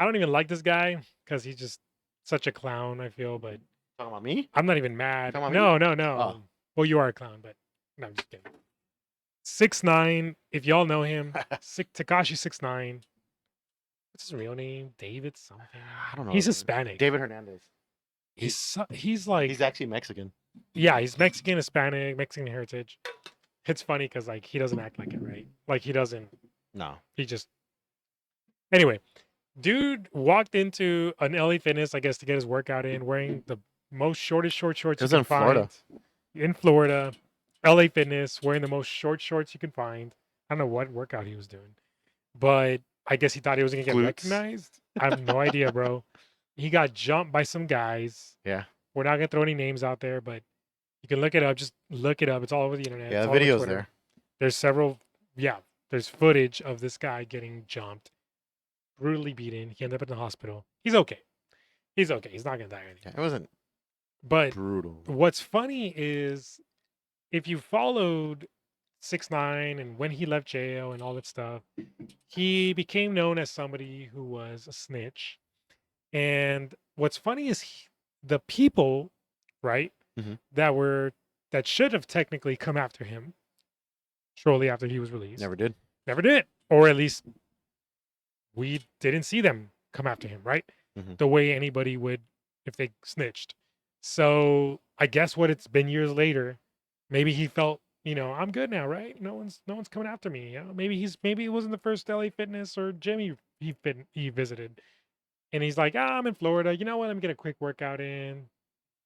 Speaker 1: I don't even like this guy because he's just such a clown, I feel, but
Speaker 3: Talking about me?
Speaker 1: I'm not even mad.
Speaker 3: Talking
Speaker 1: No,
Speaker 3: about
Speaker 1: no, no.
Speaker 3: Oh.
Speaker 1: Well, you are a clown, but no, I'm just kidding. 6ix9ine, if y'all know him, Takashi 6ix9ine. What's his real name? David something.
Speaker 3: I don't know.
Speaker 1: He's Hispanic.
Speaker 3: David Hernandez.
Speaker 1: He's like
Speaker 3: He's actually Mexican.
Speaker 1: yeah, he's Mexican, Hispanic, Mexican heritage. It's funny because like he doesn't act like it, right? Like he doesn't.
Speaker 3: No.
Speaker 1: He just. Anyway, dude walked into an LA Fitness, I guess, to get his workout in, wearing the most shortest short shorts
Speaker 3: It was
Speaker 1: you can
Speaker 3: in Florida.
Speaker 1: find. In Florida, LA Fitness, wearing the most short shorts you can find. I don't know what workout he was doing, but I guess he thought he was gonna get
Speaker 3: Glutes.
Speaker 1: recognized. I have no idea, bro. He got jumped by some guys.
Speaker 3: Yeah.
Speaker 1: We're not gonna throw any names out there, but you can look it up. Just look it up. It's all over the internet.
Speaker 3: Yeah,
Speaker 1: It's
Speaker 3: the
Speaker 1: all over
Speaker 3: video's
Speaker 1: Twitter.
Speaker 3: there.
Speaker 1: There's several. Yeah, there's footage of this guy getting jumped, brutally beaten. He ended up in the hospital. He's okay. He's okay. He's not gonna die or anything.
Speaker 3: Yeah, it wasn't
Speaker 1: But
Speaker 3: brutal.
Speaker 1: what's funny is if you followed 6ix9ine and when he left jail and all that stuff, he became known as somebody who was a snitch. And what's funny is the people, right,
Speaker 3: Mhm.
Speaker 1: that should have technically come after him shortly after he was released,
Speaker 3: Never did.
Speaker 1: never did, or at least we didn't see them come after him, right?
Speaker 3: Mhm.
Speaker 1: The way anybody would if they snitched. So I guess what it's been years later, maybe he felt, I'm good now, right? No one's coming after me. Maybe it wasn't the first LA Fitness or gym he visited. And he's like, I'm in Florida. You know what? Let me get a quick workout in,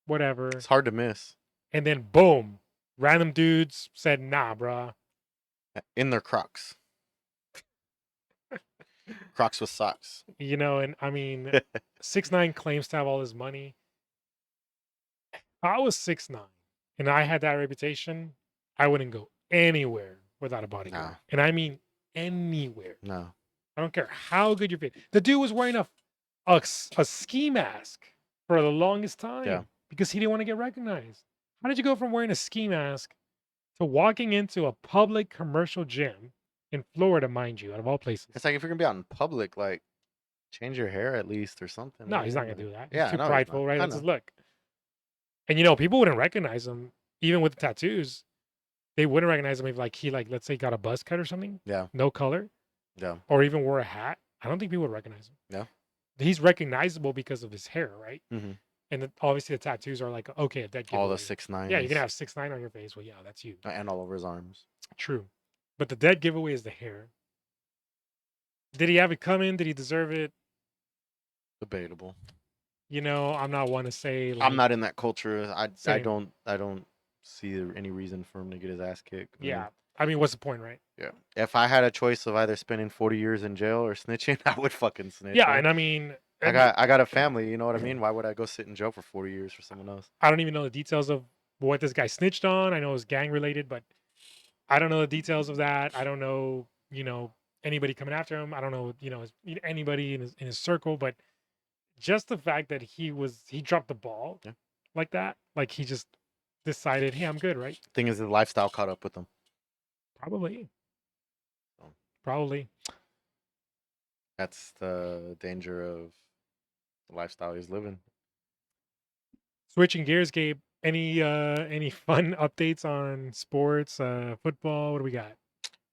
Speaker 1: whatever.
Speaker 3: It's hard to miss.
Speaker 1: And then boom, random dudes said, nah, bruh.
Speaker 3: In their Crocs. Crocs with socks.
Speaker 1: And I mean, 6ix9ine claims to have all his money. If I was 6ix9ine and I had that reputation, I wouldn't go anywhere without a bodyguard.
Speaker 3: Nah.
Speaker 1: And I mean anywhere.
Speaker 3: No.
Speaker 1: I don't care how good your fit. The dude was wearing a ski mask for the longest time because he didn't want to get recognized. How did you go from wearing a ski mask to walking into a public commercial gym in Florida, mind you, out of all places?
Speaker 3: It's like if you're gonna be out in public, like change your hair at least or something.
Speaker 1: No, he's not gonna do that. He's
Speaker 3: Yeah,
Speaker 1: too
Speaker 3: no, he's
Speaker 1: prideful,
Speaker 3: not.
Speaker 1: right?
Speaker 3: I
Speaker 1: That's
Speaker 3: know.
Speaker 1: his look. And people wouldn't recognize him, even with the tattoos. They wouldn't recognize him if he let's say got a buzz cut or something.
Speaker 3: Yeah.
Speaker 1: No color.
Speaker 3: Yeah.
Speaker 1: Or even wore a hat. I don't think people would recognize him.
Speaker 3: Yeah.
Speaker 1: He's recognizable because of his hair, right?
Speaker 3: Mm-hmm.
Speaker 1: And obviously the tattoos are like, okay, a dead giveaway.
Speaker 3: All the 6ix9ine.
Speaker 1: Yeah, you're gonna have 6ix9ine on your face. Well, yeah, that's you.
Speaker 3: And all over his arms.
Speaker 1: True. But the dead giveaway is the hair. Did he have it coming? Did he deserve it?
Speaker 3: Debatable.
Speaker 1: I'm not one to say.
Speaker 3: I'm not in that culture. I
Speaker 1: Same.
Speaker 3: don't see any reason for him to get his ass kicked.
Speaker 1: Yeah. I mean, what's the point, right?
Speaker 3: Yeah. If I had a choice of either spending 40 years in jail or snitching, I would fucking snitch.
Speaker 1: Yeah,
Speaker 3: man.
Speaker 1: and I mean,
Speaker 3: I got a family, you know what I mean? Why would I go sit in jail for 40 years for someone else?
Speaker 1: I don't even know the details of what this guy snitched on. I know it was gang related, but I don't know the details of that. I don't know, anybody coming after him. I don't know, anybody in his circle, but just the fact that he dropped the ball like that, like he just decided, hey, I'm good, right?
Speaker 3: Thing is, the lifestyle caught up with him.
Speaker 1: Probably.
Speaker 3: So.
Speaker 1: Probably.
Speaker 3: That's the danger of the lifestyle he's living.
Speaker 1: Switching gears, Gabe. Any fun updates on sports, football? What do we got?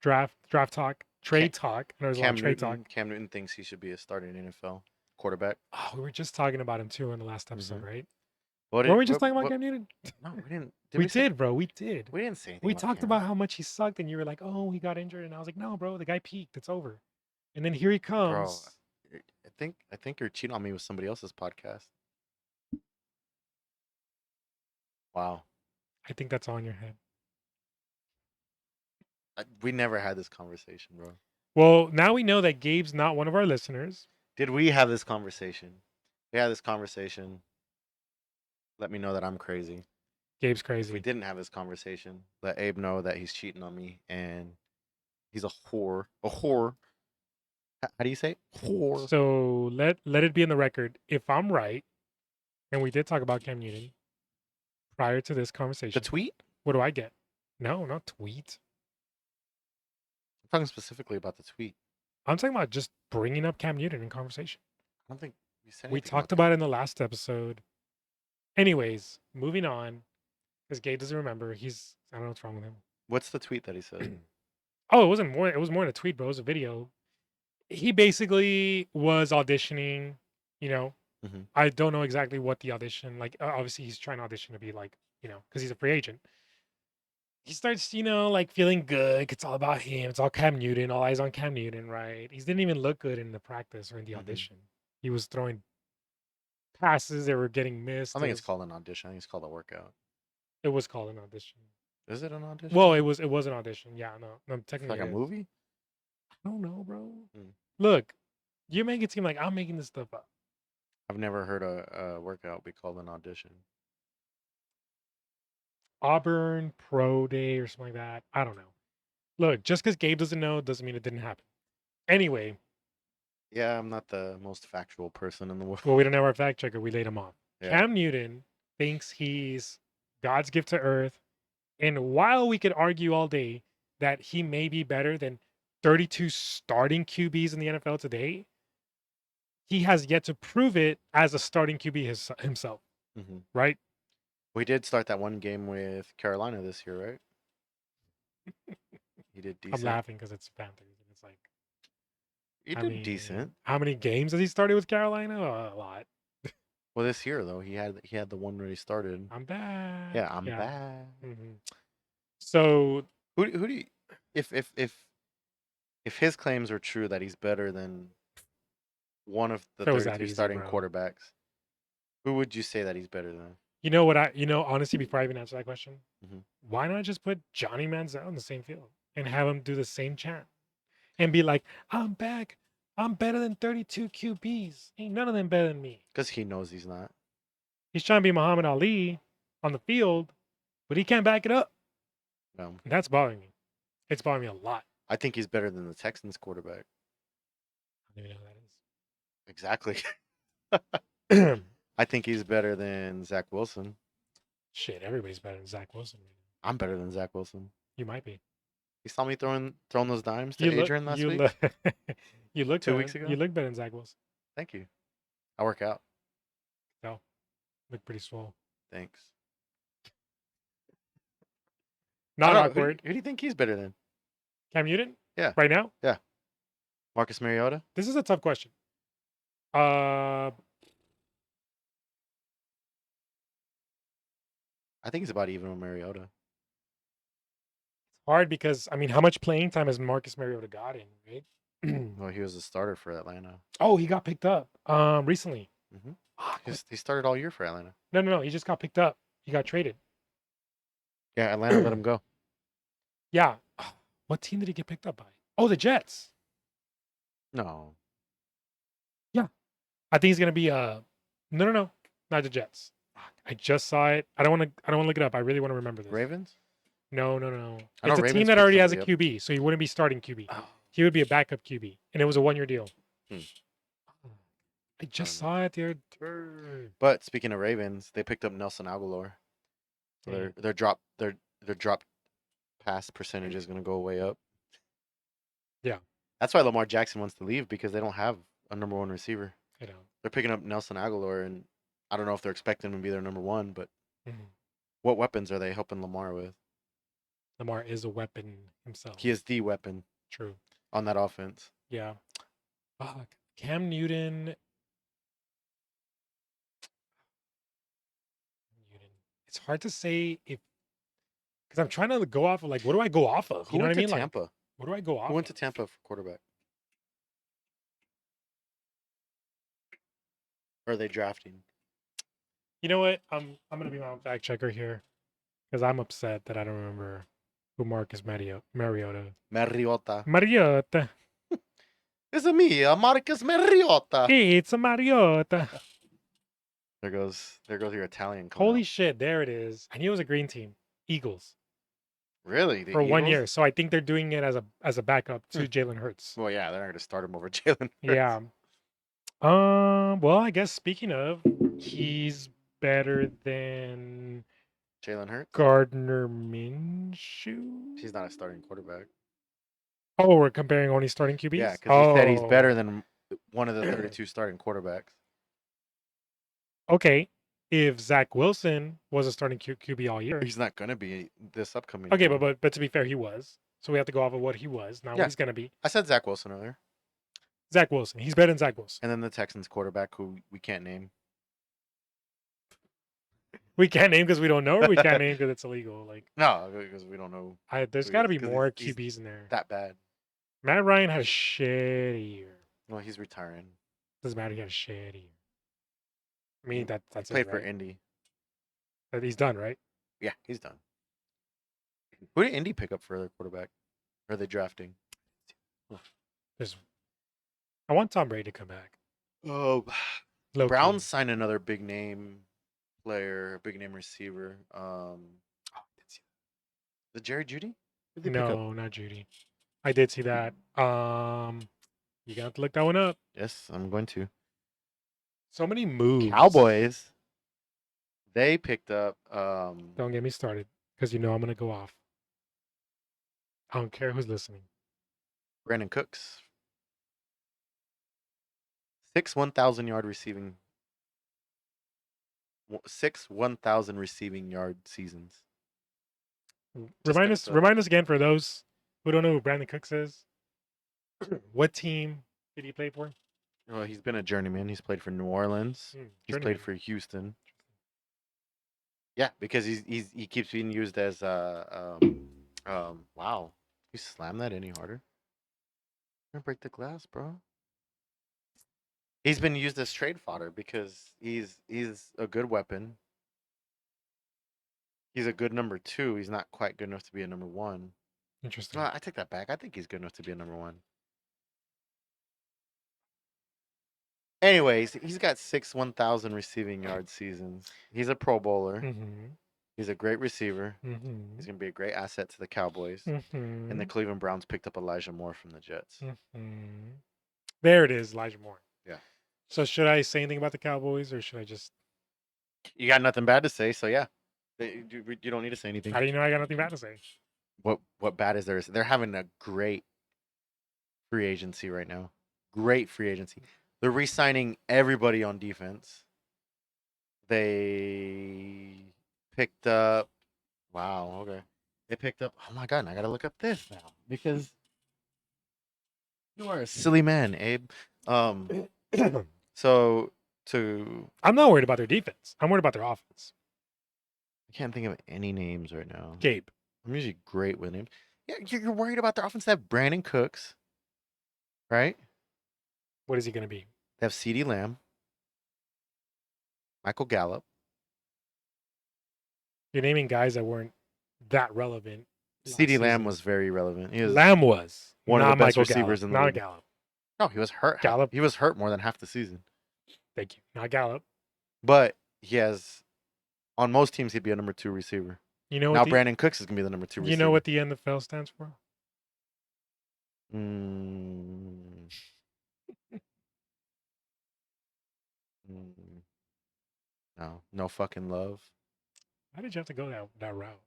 Speaker 1: Draft talk, trade talk. There's a lot of trade talk.
Speaker 3: Cam Newton thinks he should be a starting NFL quarterback.
Speaker 1: Oh, we were just talking about him too in the last episode, right?
Speaker 3: What
Speaker 1: Weren't we just talking about Cam Newton?
Speaker 3: No, we didn't.
Speaker 1: We did, bro. We did.
Speaker 3: We didn't say anything.
Speaker 1: We
Speaker 3: about
Speaker 1: talked
Speaker 3: Cam.
Speaker 1: about how much he sucked, and you were like, "Oh, he got injured," and I was like, "No, bro, the guy peaked. It's over." And then here he comes.
Speaker 3: I think you're cheating on me with somebody else's podcast. Wow.
Speaker 1: I think that's all in your head.
Speaker 3: We never had this conversation, bro.
Speaker 1: Well, now we know that Gabe's not one of our listeners.
Speaker 3: Did we have this conversation? We had this conversation. Let me know that I'm crazy.
Speaker 1: Gabe's
Speaker 3: If
Speaker 1: crazy.
Speaker 3: we didn't have this conversation, let Abe know that he's cheating on me and he's a whore. A whore. How do you say it? Whore.
Speaker 1: So let it be in the record. If I'm right, and we did talk about Cam Newton prior to this conversation,
Speaker 3: The tweet?
Speaker 1: what do I get? No, not tweet.
Speaker 3: I'm talking specifically about the tweet.
Speaker 1: I'm talking about just bringing up Cam Newton in conversation.
Speaker 3: I don't think we said
Speaker 1: We
Speaker 3: anything
Speaker 1: talked
Speaker 3: about
Speaker 1: about it in the last episode. Anyways, moving on, because Gabe doesn't remember. I don't know what's wrong with him.
Speaker 3: What's the tweet that he said?
Speaker 1: Oh, it wasn't more. It was more than a tweet, bro. It was a video. He basically was auditioning. You know,
Speaker 3: Mhm.
Speaker 1: I don't know exactly what the audition. Like, obviously, he's trying to audition to be like, because he's a free agent. He starts, like feeling good. It's all about him. It's all Cam Newton. All eyes on Cam Newton, right? He didn't even look good in the practice or in the
Speaker 3: Mhm.
Speaker 1: audition. He was throwing passes that were getting missed.
Speaker 3: I think it's called an audition. I think it's called a workout.
Speaker 1: It was called an audition.
Speaker 3: Is it an audition?
Speaker 1: Well, it was an audition. Yeah, no,
Speaker 3: It's
Speaker 1: technically
Speaker 3: like a
Speaker 1: it is.
Speaker 3: movie?
Speaker 1: I don't know, bro.
Speaker 3: Mm.
Speaker 1: Look, you make it seem like I'm making this stuff up.
Speaker 3: I've never heard a workout be called an audition.
Speaker 1: Auburn Pro Day or something like that. I don't know. Look, just because Gabe doesn't know doesn't mean it didn't happen. Anyway,
Speaker 3: Yeah, I'm not the most factual person in the world.
Speaker 1: well, we don't have our fact checker. We laid him off.
Speaker 3: Yeah.
Speaker 1: Cam Newton thinks he's God's gift to earth. And while we could argue all day that he may be better than 32 starting QBs in the NFL today, he has yet to prove it as a starting QB himself,
Speaker 3: Mhm.
Speaker 1: right?
Speaker 3: We did start that one game with Carolina this year, right? He did
Speaker 1: I'm
Speaker 3: decent.
Speaker 1: laughing because it's Panthers. And it's like,
Speaker 3: He
Speaker 1: I
Speaker 3: did
Speaker 1: mean,
Speaker 3: decent.
Speaker 1: How many games has he started with Carolina? A lot.
Speaker 3: Well, this year though, he had the one where he started.
Speaker 1: I'm back.
Speaker 3: Yeah, I'm back.
Speaker 1: So
Speaker 3: Who do you, if his claims are true that he's better than one of the
Speaker 1: If it was that
Speaker 3: 32
Speaker 1: easy,
Speaker 3: starting
Speaker 1: bro.
Speaker 3: quarterbacks, who would you say that he's better than?
Speaker 1: you know what honestly, before I even answer that question,
Speaker 3: Mhm.
Speaker 1: why not just put Johnny Manziel in the same field and have him do the same chant and be like, I'm back. I'm better than 32 QBs. Ain't none of them better than me.
Speaker 3: Because he knows he's not.
Speaker 1: He's trying to be Muhammad Ali on the field, but he can't back it up.
Speaker 3: No,
Speaker 1: And that's bothering me. It's bothering me a lot.
Speaker 3: I think he's better than the Texans quarterback.
Speaker 1: I don't even know who
Speaker 3: Exactly.
Speaker 1: that is.
Speaker 3: I think he's better than Zach Wilson.
Speaker 1: Shit, everybody's better than Zach Wilson right now.
Speaker 3: I'm better than Zach Wilson.
Speaker 1: You might be.
Speaker 3: You saw me throwing those dimes to Adrian last week.
Speaker 1: You look
Speaker 3: 2 weeks ago?
Speaker 1: You look better than Zach Wilson.
Speaker 3: Thank you. I work out.
Speaker 1: No, look pretty swole.
Speaker 3: Thanks.
Speaker 1: Not
Speaker 3: I don't know,
Speaker 1: awkward.
Speaker 3: Who do you think he's better than?
Speaker 1: Cam Newton?
Speaker 3: Yeah.
Speaker 1: Right now?
Speaker 3: Marcus Mariota?
Speaker 1: This is a tough question.
Speaker 3: I think he's about even with Mariota.
Speaker 1: Hard because how much playing time has Marcus Mariota gotten, right?
Speaker 3: Well, he was a starter for Atlanta.
Speaker 1: Oh, he got picked up recently.
Speaker 3: Mm-hmm. He started all year for Atlanta.
Speaker 1: No. He just got picked up. He got traded.
Speaker 3: Yeah, Atlanta let him go.
Speaker 1: Yeah. What team did he get picked up by? Oh, the Jets.
Speaker 3: No.
Speaker 1: I think he's gonna be no, not the Jets. I just saw it. I don't want to look it up. I really want to remember this.
Speaker 3: Ravens?
Speaker 1: No.
Speaker 3: I know
Speaker 1: It's a
Speaker 3: Ravens
Speaker 1: team that
Speaker 3: picked
Speaker 1: already has a
Speaker 3: somebody
Speaker 1: QB, so he wouldn't be starting QB.
Speaker 3: Oh.
Speaker 1: He would be a backup QB, and it was a 1-year deal.
Speaker 3: Hmm.
Speaker 1: I just
Speaker 3: know.
Speaker 1: saw it the other day.
Speaker 3: But speaking of Ravens, they picked up Nelson Aguilar. So their drop pass percentage is going to go way up.
Speaker 1: Yeah.
Speaker 3: That's why Lamar Jackson wants to leave, because they don't have a number one receiver.
Speaker 1: I know.
Speaker 3: They're picking up Nelson Aguilar, and I don't know if they're expecting him to be their number one, but
Speaker 1: Mhm.
Speaker 3: What weapons are they helping Lamar with?
Speaker 1: Lamar is a weapon himself.
Speaker 3: He is the weapon
Speaker 1: True.
Speaker 3: on that offense.
Speaker 1: Yeah. Fuck. Cam Newton. It's hard to say if because I'm trying to go off of like what do I go off of?
Speaker 3: Who
Speaker 1: You know what
Speaker 3: went
Speaker 1: I mean?
Speaker 3: to
Speaker 1: Like
Speaker 3: Tampa?
Speaker 1: what do I go off?
Speaker 3: Who went to
Speaker 1: of?
Speaker 3: Tampa for quarterback? Or are they drafting?
Speaker 1: You know what? I'm gonna be my own fact checker here because I'm upset that I don't remember who Marcus Mariota.
Speaker 3: Mariota.
Speaker 1: Mariota.
Speaker 3: It's me, Marcus Mariota.
Speaker 1: Hey, it's a Mariota.
Speaker 3: There goes your Italian coming
Speaker 1: Holy
Speaker 3: out.
Speaker 1: shit! There it is. I knew it was a green team. Eagles
Speaker 3: Really? The
Speaker 1: for 1
Speaker 3: Eagles?
Speaker 1: year. So I think they're doing it as a backup to Jalen Hurts.
Speaker 3: Well, yeah, they're not going to start him over Jalen Hurts.
Speaker 1: Yeah. Well, I guess speaking of, he's better than
Speaker 3: Jalen Hurts?
Speaker 1: Gardner Minshew.
Speaker 3: He's not a starting quarterback.
Speaker 1: Oh, we're comparing only starting QBs.
Speaker 3: Yeah, because he said he's better than one of the 32 starting quarterbacks.
Speaker 1: Okay, if Zach Wilson was a starting QB all year,
Speaker 3: He's not going to be this upcoming
Speaker 1: okay,
Speaker 3: year.
Speaker 1: but to be fair, he was. So we have to go off of what he was, not
Speaker 3: Yeah.
Speaker 1: what he's gonna be.
Speaker 3: I said Zach Wilson earlier.
Speaker 1: Zach Wilson, he's better than Zach Wilson.
Speaker 3: And then the Texans quarterback who we can't name.
Speaker 1: We can't name because we don't know, or we can't name because it's illegal. Like,
Speaker 3: No, because we don't know
Speaker 1: there's
Speaker 3: who he
Speaker 1: got to
Speaker 3: is,
Speaker 1: be
Speaker 3: 'cause
Speaker 1: more
Speaker 3: he's
Speaker 1: QBs in there.
Speaker 3: that bad.
Speaker 1: Matt Ryan had a shitty year.
Speaker 3: Well, he's retiring.
Speaker 1: Doesn't matter. He had a shitty year. I mean, that's
Speaker 3: Played
Speaker 1: it,
Speaker 3: for
Speaker 1: right?
Speaker 3: Indy.
Speaker 1: That he's done, right?
Speaker 3: Yeah, he's done. Who did Indy pick up for their quarterback? Or are they drafting?
Speaker 1: There's. I want Tom Brady to come back.
Speaker 3: Oh,
Speaker 1: Low
Speaker 3: Browns
Speaker 1: key.
Speaker 3: signed another big name player, big name receiver. The Jerry Judy? Who did they pick up?
Speaker 1: No, not Judy. I did see that. You got to look that one up.
Speaker 3: Yes, I'm going to.
Speaker 1: So many moves.
Speaker 3: Cowboys. They picked up
Speaker 1: Don't get me started because you know I'm gonna go off. I don't care who's listening.
Speaker 3: Brandon Cooks. 6 1,000-yard receiving. 6 1,000 receiving yard seasons.
Speaker 1: Remind
Speaker 3: picked
Speaker 1: us.
Speaker 3: up.
Speaker 1: Remind us again for those who don't know who Brandon Cooks is. What team did he play for?
Speaker 3: Well, he's been a journeyman. He's played for New Orleans. He's
Speaker 1: Journeyman.
Speaker 3: played for Houston. Yeah, because he keeps being used as wow. You slam that any harder? You're gonna break the glass, bro. He's been used as trade fodder because he's a good weapon. He's a good number 2. He's not quite good enough to be a number 1.
Speaker 1: Interesting.
Speaker 3: No, I take that back. I think he's good enough to be a number 1. Anyways, he's got 6 1,000 receiving yard seasons. He's a Pro Bowler.
Speaker 1: Mm-hmm.
Speaker 3: He's a great receiver.
Speaker 1: Mm-hmm.
Speaker 3: He's going to be a great asset to the Cowboys.
Speaker 1: Mm-hmm.
Speaker 3: And the Cleveland Browns picked up Elijah Moore from the Jets.
Speaker 1: Mm-hmm. There it is, Elijah Moore.
Speaker 3: Yeah.
Speaker 1: So should I say anything about the Cowboys, or should I just?
Speaker 3: You got nothing bad to say, so yeah. You don't need to say anything.
Speaker 1: How do you know I got nothing bad to say?
Speaker 3: What bad is there? They're having a great free agency right now. Great free agency. They're re-signing everybody on defense. They picked up. Wow. Okay. They picked up. Oh my god! And I gotta look up this now because you are a silly man, Abe. So
Speaker 1: I'm not worried about their defense. I'm worried about their offense.
Speaker 3: I can't think of any names right now.
Speaker 1: Gabe.
Speaker 3: I'm usually great with names. Yeah, you're worried about their offense. They have Brandon Cooks, right?
Speaker 1: What is he going to be?
Speaker 3: They have CeeDee Lamb, Michael Gallup.
Speaker 1: You're naming guys that weren't that relevant.
Speaker 3: CeeDee Lamb was very relevant. He was
Speaker 1: Lamb was
Speaker 3: one of the
Speaker 1: not
Speaker 3: best
Speaker 1: Michael
Speaker 3: receivers
Speaker 1: Gallup,
Speaker 3: in the
Speaker 1: not
Speaker 3: league.
Speaker 1: Gallup.
Speaker 3: No, he was hurt.
Speaker 1: Gallup.
Speaker 3: He was hurt more than half the season.
Speaker 1: Thank you. Not Gallup.
Speaker 3: But he has, on most teams, he'd be a number 2 receiver.
Speaker 1: You know
Speaker 3: Now
Speaker 1: what
Speaker 3: Brandon Cooks is gonna be the number 2 receiver.
Speaker 1: You know what the NFL stands for?
Speaker 3: No fucking love.
Speaker 1: Why did you have to go that route?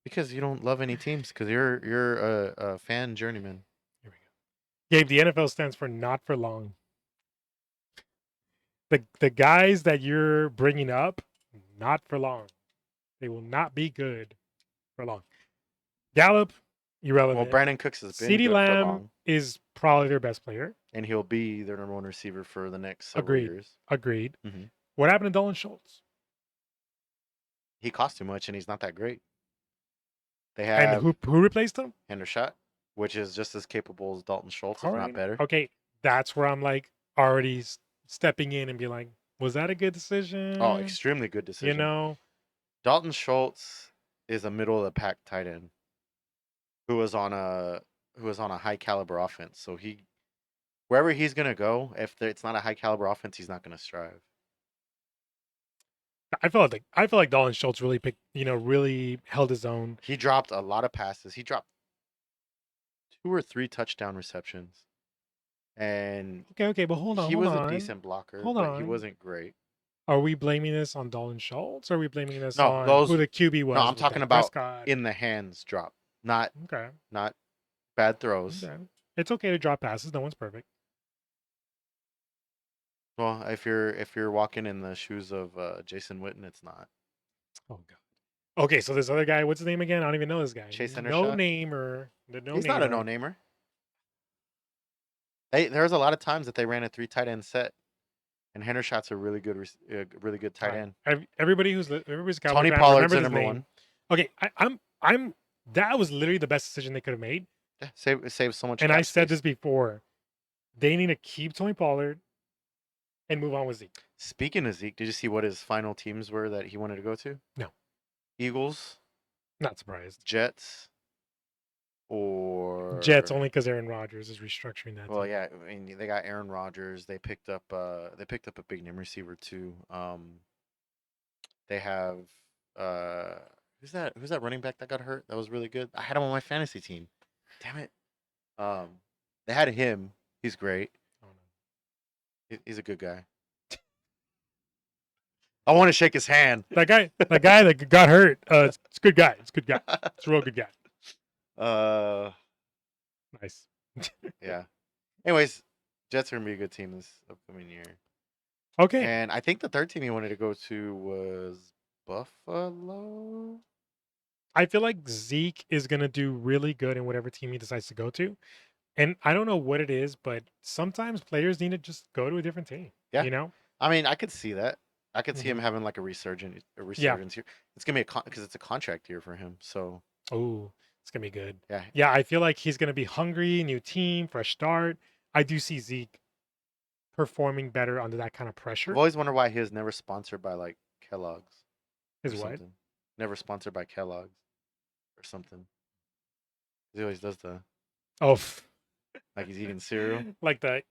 Speaker 3: Because you don't love any teams. Because you're a fan journeyman.
Speaker 1: Here we go. Gabe, the NFL stands for not for long. The guys that you're bringing up, not for long. They will not be good for long. Gallup,
Speaker 3: Well,
Speaker 1: irrelevant.
Speaker 3: Brandon Cooks has been
Speaker 1: CeeDee
Speaker 3: good for
Speaker 1: Lamb
Speaker 3: long,
Speaker 1: is probably their best player.
Speaker 3: and he'll be their number one receiver for the next several
Speaker 1: Agreed.
Speaker 3: years.
Speaker 1: Agreed.
Speaker 3: hmm
Speaker 1: What happened to Dalton Schultz?
Speaker 3: He costs too much, and he's not that great. They
Speaker 1: And
Speaker 3: have
Speaker 1: who replaced him?
Speaker 3: Hendershot, which is just as capable as Dalton Schultz,
Speaker 1: All
Speaker 3: if
Speaker 1: right.
Speaker 3: not better.
Speaker 1: Okay, that's where I'm like already stepping in and be like, was that a good decision?
Speaker 3: Oh, extremely good decision.
Speaker 1: You know,
Speaker 3: Dalton Schultz is a middle of the pack tight end who was on a high caliber offense. So wherever he's gonna go, if it's not a high caliber offense, he's not gonna strive.
Speaker 1: I feel like Dalton Schultz really really held his own.
Speaker 3: He dropped a lot of passes. He dropped 2 or 3 touchdown receptions, and
Speaker 1: Okay, but hold
Speaker 3: he
Speaker 1: on.
Speaker 3: was a decent blocker,
Speaker 1: Hold
Speaker 3: but he
Speaker 1: on.
Speaker 3: wasn't great.
Speaker 1: Are we blaming this on Dalton Schultz? Or are we blaming this
Speaker 3: No,
Speaker 1: on who the QB was?
Speaker 3: No, I'm
Speaker 1: with
Speaker 3: talking
Speaker 1: Dak
Speaker 3: about
Speaker 1: Prescott?
Speaker 3: in the hands drop, not
Speaker 1: Okay.
Speaker 3: bad throws.
Speaker 1: Okay. It's okay to drop passes. No one's perfect.
Speaker 3: Well, if you're walking in the shoes of Jason Witten, it's not.
Speaker 1: Oh god. Okay, so this other guy, what's his name again? I don't even know this guy.
Speaker 3: Chase
Speaker 1: No
Speaker 3: Hendershot?
Speaker 1: namer. The no
Speaker 3: He's not a no-namer. There's a lot of times that they ran a 3 tight end set, and Hendershot's a really good tight end.
Speaker 1: Everybody's a Cowboy
Speaker 3: Tony
Speaker 1: fan
Speaker 3: Pollard's
Speaker 1: remembers
Speaker 3: the
Speaker 1: his
Speaker 3: number
Speaker 1: name.
Speaker 3: one.
Speaker 1: Okay, I'm that was literally the best decision they could have made.
Speaker 3: Yeah, it saves so much.
Speaker 1: And
Speaker 3: cap
Speaker 1: I said
Speaker 3: space.
Speaker 1: this before. They need to keep Tony Pollard and move on with Zeke.
Speaker 3: Speaking of Zeke, did you see what his final teams were that he wanted to go to?
Speaker 1: No.
Speaker 3: Eagles,
Speaker 1: Not surprised.
Speaker 3: Jets, or
Speaker 1: Jets only because Aaron Rodgers is restructuring that.
Speaker 3: Well,
Speaker 1: team.
Speaker 3: yeah, I mean they got Aaron Rodgers. They picked up a big name receiver too. They have who's that running back that got hurt? That was really good. I had him on my fantasy team. Damn it. They had him. He's great.
Speaker 1: Oh, no.
Speaker 3: He's a good guy. I want to shake his hand.
Speaker 1: That guy that got hurt. It's a good guy. It's a good guy. It's a real good guy. Nice.
Speaker 3: Yeah. Anyways, Jets are gonna be a good team this upcoming year.
Speaker 1: Okay.
Speaker 3: And I think the third team he wanted to go to was Buffalo.
Speaker 1: I feel like Zeke is gonna do really good in whatever team he decides to go to. And I don't know what it is, but sometimes players need to just go to a different team.
Speaker 3: Yeah.
Speaker 1: You know?
Speaker 3: I mean, I could see that. I could see him having like a resurgence here. It's gonna be because it's a contract year for him. So
Speaker 1: Oh, it's gonna be good.
Speaker 3: yeah,
Speaker 1: Yeah, I feel like he's gonna be hungry, new team, fresh start. I do see Zeke performing better under that kind of pressure.
Speaker 3: I've always wondered why he was never sponsored by like Kellogg's.
Speaker 1: His
Speaker 3: or
Speaker 1: what?
Speaker 3: something. Never sponsored by Kellogg's or something. He always does
Speaker 1: Oh,
Speaker 3: like he's eating cereal.
Speaker 1: like the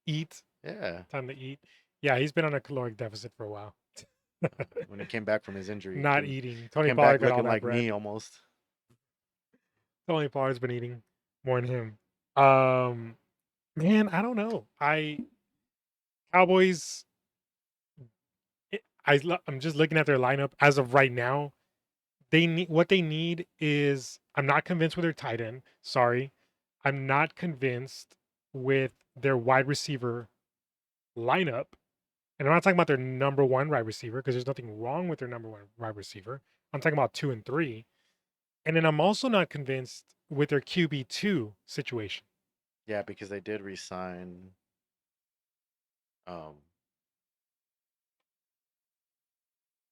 Speaker 1: eat
Speaker 3: Yeah.
Speaker 1: time to eat. Yeah, he's been on a caloric deficit for a while.
Speaker 3: When he came back from his injury,
Speaker 1: Not
Speaker 3: he
Speaker 1: eating. Tony
Speaker 3: came
Speaker 1: Pollard
Speaker 3: back
Speaker 1: got all
Speaker 3: looking
Speaker 1: that
Speaker 3: like
Speaker 1: bread.
Speaker 3: me almost.
Speaker 1: Tony Pollard's been eating more than him. Man, I don't know. Cowboys. I'm just looking at their lineup as of right now. What they need is. I'm not convinced with their tight end. Sorry, I'm not convinced with their wide receiver lineup. And I'm not talking about their number one wide receiver because there's nothing wrong with their number one wide receiver. I'm talking about 2 and 3. And then I'm also not convinced with their QB2 situation.
Speaker 3: Yeah, because they did re-sign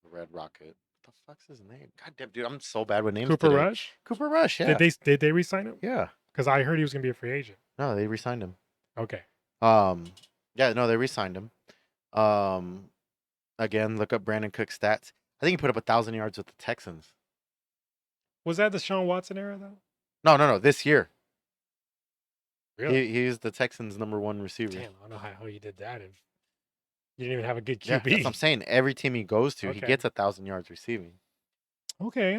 Speaker 3: Red Rocket. What the fuck's his name? God damn, dude, I'm so bad with names
Speaker 1: Cooper
Speaker 3: today.
Speaker 1: Rush?
Speaker 3: Cooper Rush, yeah.
Speaker 1: Did they re-sign him?
Speaker 3: Yeah.
Speaker 1: Because I heard he was gonna be a free agent.
Speaker 3: No, they re-signed him.
Speaker 1: Okay.
Speaker 3: Yeah, no, they re-signed him. Again, look up Brandon Cook's stats. I think he put up 1,000 yards with the Texans.
Speaker 1: Was that the Sean Watson era though?
Speaker 3: No, this year.
Speaker 1: Really?
Speaker 3: He's the Texans' number one receiver.
Speaker 1: Damn, I don't know how you did that if you didn't even have a good QB.
Speaker 3: Yeah, that's what I'm saying. Every team he goes to, he
Speaker 1: Okay.
Speaker 3: gets 1,000 yards receiving.
Speaker 1: Okay.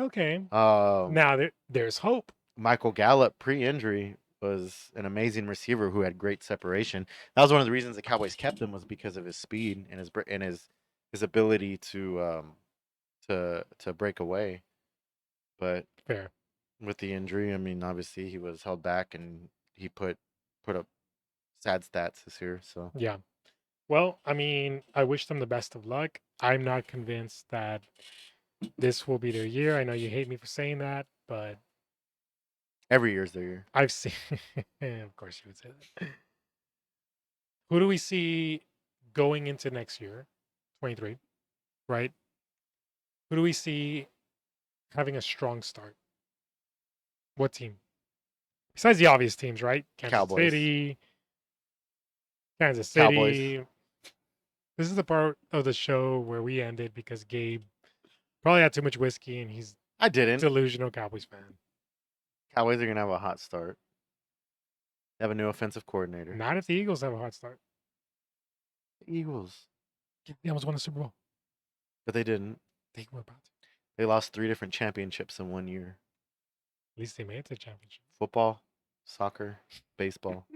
Speaker 3: Now
Speaker 1: there's hope.
Speaker 3: Michael Gallup, pre-injury, was an amazing receiver who had great separation. That was one of the reasons the Cowboys kept him, was because of his speed and his ability to break away. But
Speaker 1: Fair.
Speaker 3: with the injury, I mean, obviously he was held back and he put up sad stats this year. So
Speaker 1: Yeah. Well, I mean, I wish them the best of luck. I'm not convinced that this will be their year. I know you hate me for saying that, but
Speaker 3: Every year's their year.
Speaker 1: I've seen. Of course, you would say that. Who do we see going into next year, 23? Right? Who do we see having a strong start? What team? Besides the obvious teams, right?
Speaker 3: Cowboys.
Speaker 1: Kansas
Speaker 3: Cowboys.
Speaker 1: City. This is the part of the show where we ended because Gabe probably had too much whiskey and he's
Speaker 3: I didn't.
Speaker 1: delusional Cowboys fan.
Speaker 3: Cowboys are gonna have a hot start. They have a new offensive coordinator.
Speaker 1: Not if the Eagles have a hot start.
Speaker 3: Eagles.
Speaker 1: They almost won the Super Bowl.
Speaker 3: But they didn't.
Speaker 1: They were about to.
Speaker 3: They lost 3 different championships in 1 year.
Speaker 1: At least they made it to the championship.
Speaker 3: Football, soccer, baseball.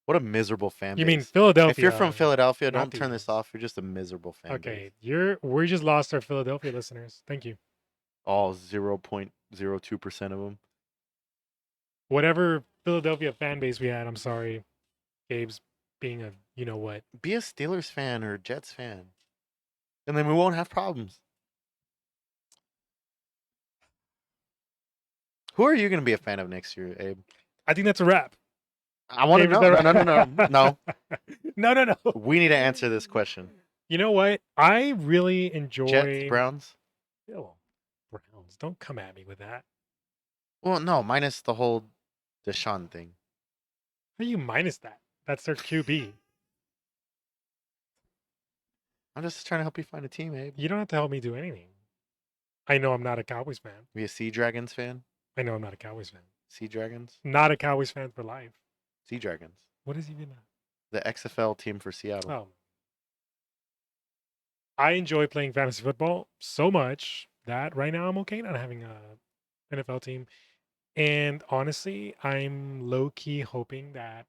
Speaker 3: What a miserable fan
Speaker 1: You
Speaker 3: base.
Speaker 1: mean Philadelphia?
Speaker 3: If you're from Philadelphia,
Speaker 1: not
Speaker 3: don't
Speaker 1: the
Speaker 3: turn this
Speaker 1: Eagles.
Speaker 3: off. You're just a miserable fan
Speaker 1: Okay,
Speaker 3: base.
Speaker 1: we just lost our Philadelphia listeners. Thank you.
Speaker 3: All 0.02% of them.
Speaker 1: Whatever Philadelphia fan base we had, I'm sorry. Gabe's being a you know what.
Speaker 3: Be a Steelers fan or a Jets fan. And then we won't have problems. Who are you going to be a fan of next year, Abe?
Speaker 1: I think that's a wrap.
Speaker 3: I want to
Speaker 1: Gabe, is
Speaker 3: know.
Speaker 1: that
Speaker 3: No.
Speaker 1: No.
Speaker 3: We need to answer this question.
Speaker 1: You know what? I really enjoy
Speaker 3: Jets, Browns?
Speaker 1: Oh, Browns. Don't come at me with that.
Speaker 3: Well, no, minus the whole Deshaun thing.
Speaker 1: How do you minus that? That's their QB.
Speaker 3: I'm just trying to help you find a team, Abe.
Speaker 1: You don't have to help me do anything. I know I'm not a Cowboys fan.
Speaker 3: Be a Sea Dragons fan?
Speaker 1: I know I'm not a Cowboys fan.
Speaker 3: Sea Dragons?
Speaker 1: Not a Cowboys fan for life.
Speaker 3: Sea Dragons.
Speaker 1: What is even that?
Speaker 3: The XFL team for Seattle.
Speaker 1: Oh. I enjoy playing fantasy football so much that right now I'm okay not having a NFL team. And honestly, I'm low key hoping that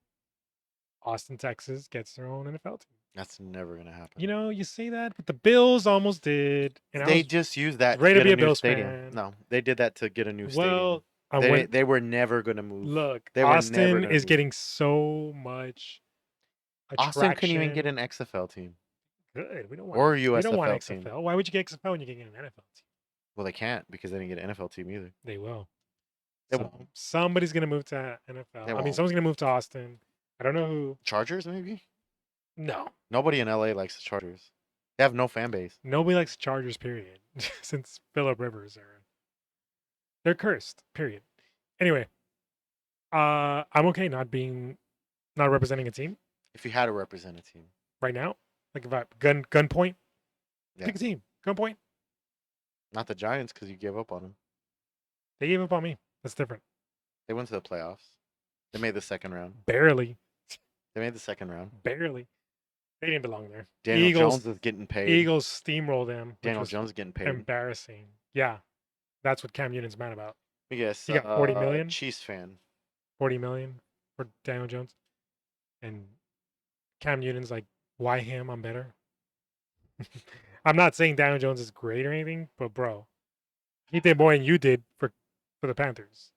Speaker 1: Austin, Texas gets their own NFL team.
Speaker 3: That's never going to happen.
Speaker 1: You know, you say that, but the Bills almost did. And
Speaker 3: They just used that
Speaker 1: ready
Speaker 3: to
Speaker 1: to
Speaker 3: get
Speaker 1: be
Speaker 3: a
Speaker 1: a
Speaker 3: new
Speaker 1: Bills
Speaker 3: stadium.
Speaker 1: fan.
Speaker 3: No, they did that to get a new
Speaker 1: well,
Speaker 3: stadium. They were never going to move.
Speaker 1: Look,
Speaker 3: They were never
Speaker 1: Austin
Speaker 3: gonna
Speaker 1: is
Speaker 3: move.
Speaker 1: getting so much attraction.
Speaker 3: Austin couldn't even get an XFL team.
Speaker 1: Good. We don't want
Speaker 3: Or
Speaker 1: we don't want
Speaker 3: USFL
Speaker 1: XFL.
Speaker 3: team.
Speaker 1: Why would you get XFL when you can get an NFL team?
Speaker 3: Well, they can't because they didn't get an NFL team either.
Speaker 1: They will.
Speaker 3: They
Speaker 1: So
Speaker 3: won't.
Speaker 1: somebody's gonna move to NFL.
Speaker 3: They
Speaker 1: I mean,
Speaker 3: won't.
Speaker 1: someone's gonna move to Austin. I don't know who.
Speaker 3: Chargers, maybe?
Speaker 1: No,
Speaker 3: Nobody in LA likes the Chargers. They have no fan base.
Speaker 1: nobody likes Chargers. Period. Since Phillip Rivers era, they're cursed. Period. Anyway, I'm okay not representing a team
Speaker 3: If you had to represent a team.
Speaker 1: right now. Like if I gunpoint,
Speaker 3: Yeah.
Speaker 1: pick a team. Gunpoint.
Speaker 3: Not the Giants because you gave up on them.
Speaker 1: They gave up on me. That's different.
Speaker 3: They went to the playoffs. They made the second round.
Speaker 1: Barely.
Speaker 3: They made the second round.
Speaker 1: Barely. They didn't belong there.
Speaker 3: Daniel
Speaker 1: Eagles,
Speaker 3: Jones is getting paid.
Speaker 1: Eagles steamrolled them. Which
Speaker 3: Daniel
Speaker 1: was
Speaker 3: Jones is getting paid.
Speaker 1: embarrassing. Yeah, that's what Cam Newton's mad about.
Speaker 3: I guess
Speaker 1: He got 40 million?
Speaker 3: Chiefs fan.
Speaker 1: 40 million for Daniel Jones, and Cam Newton's like, "Why him? I'm better." I'm not saying Daniel Jones is great or anything, but bro, he did more than you did for the Panthers.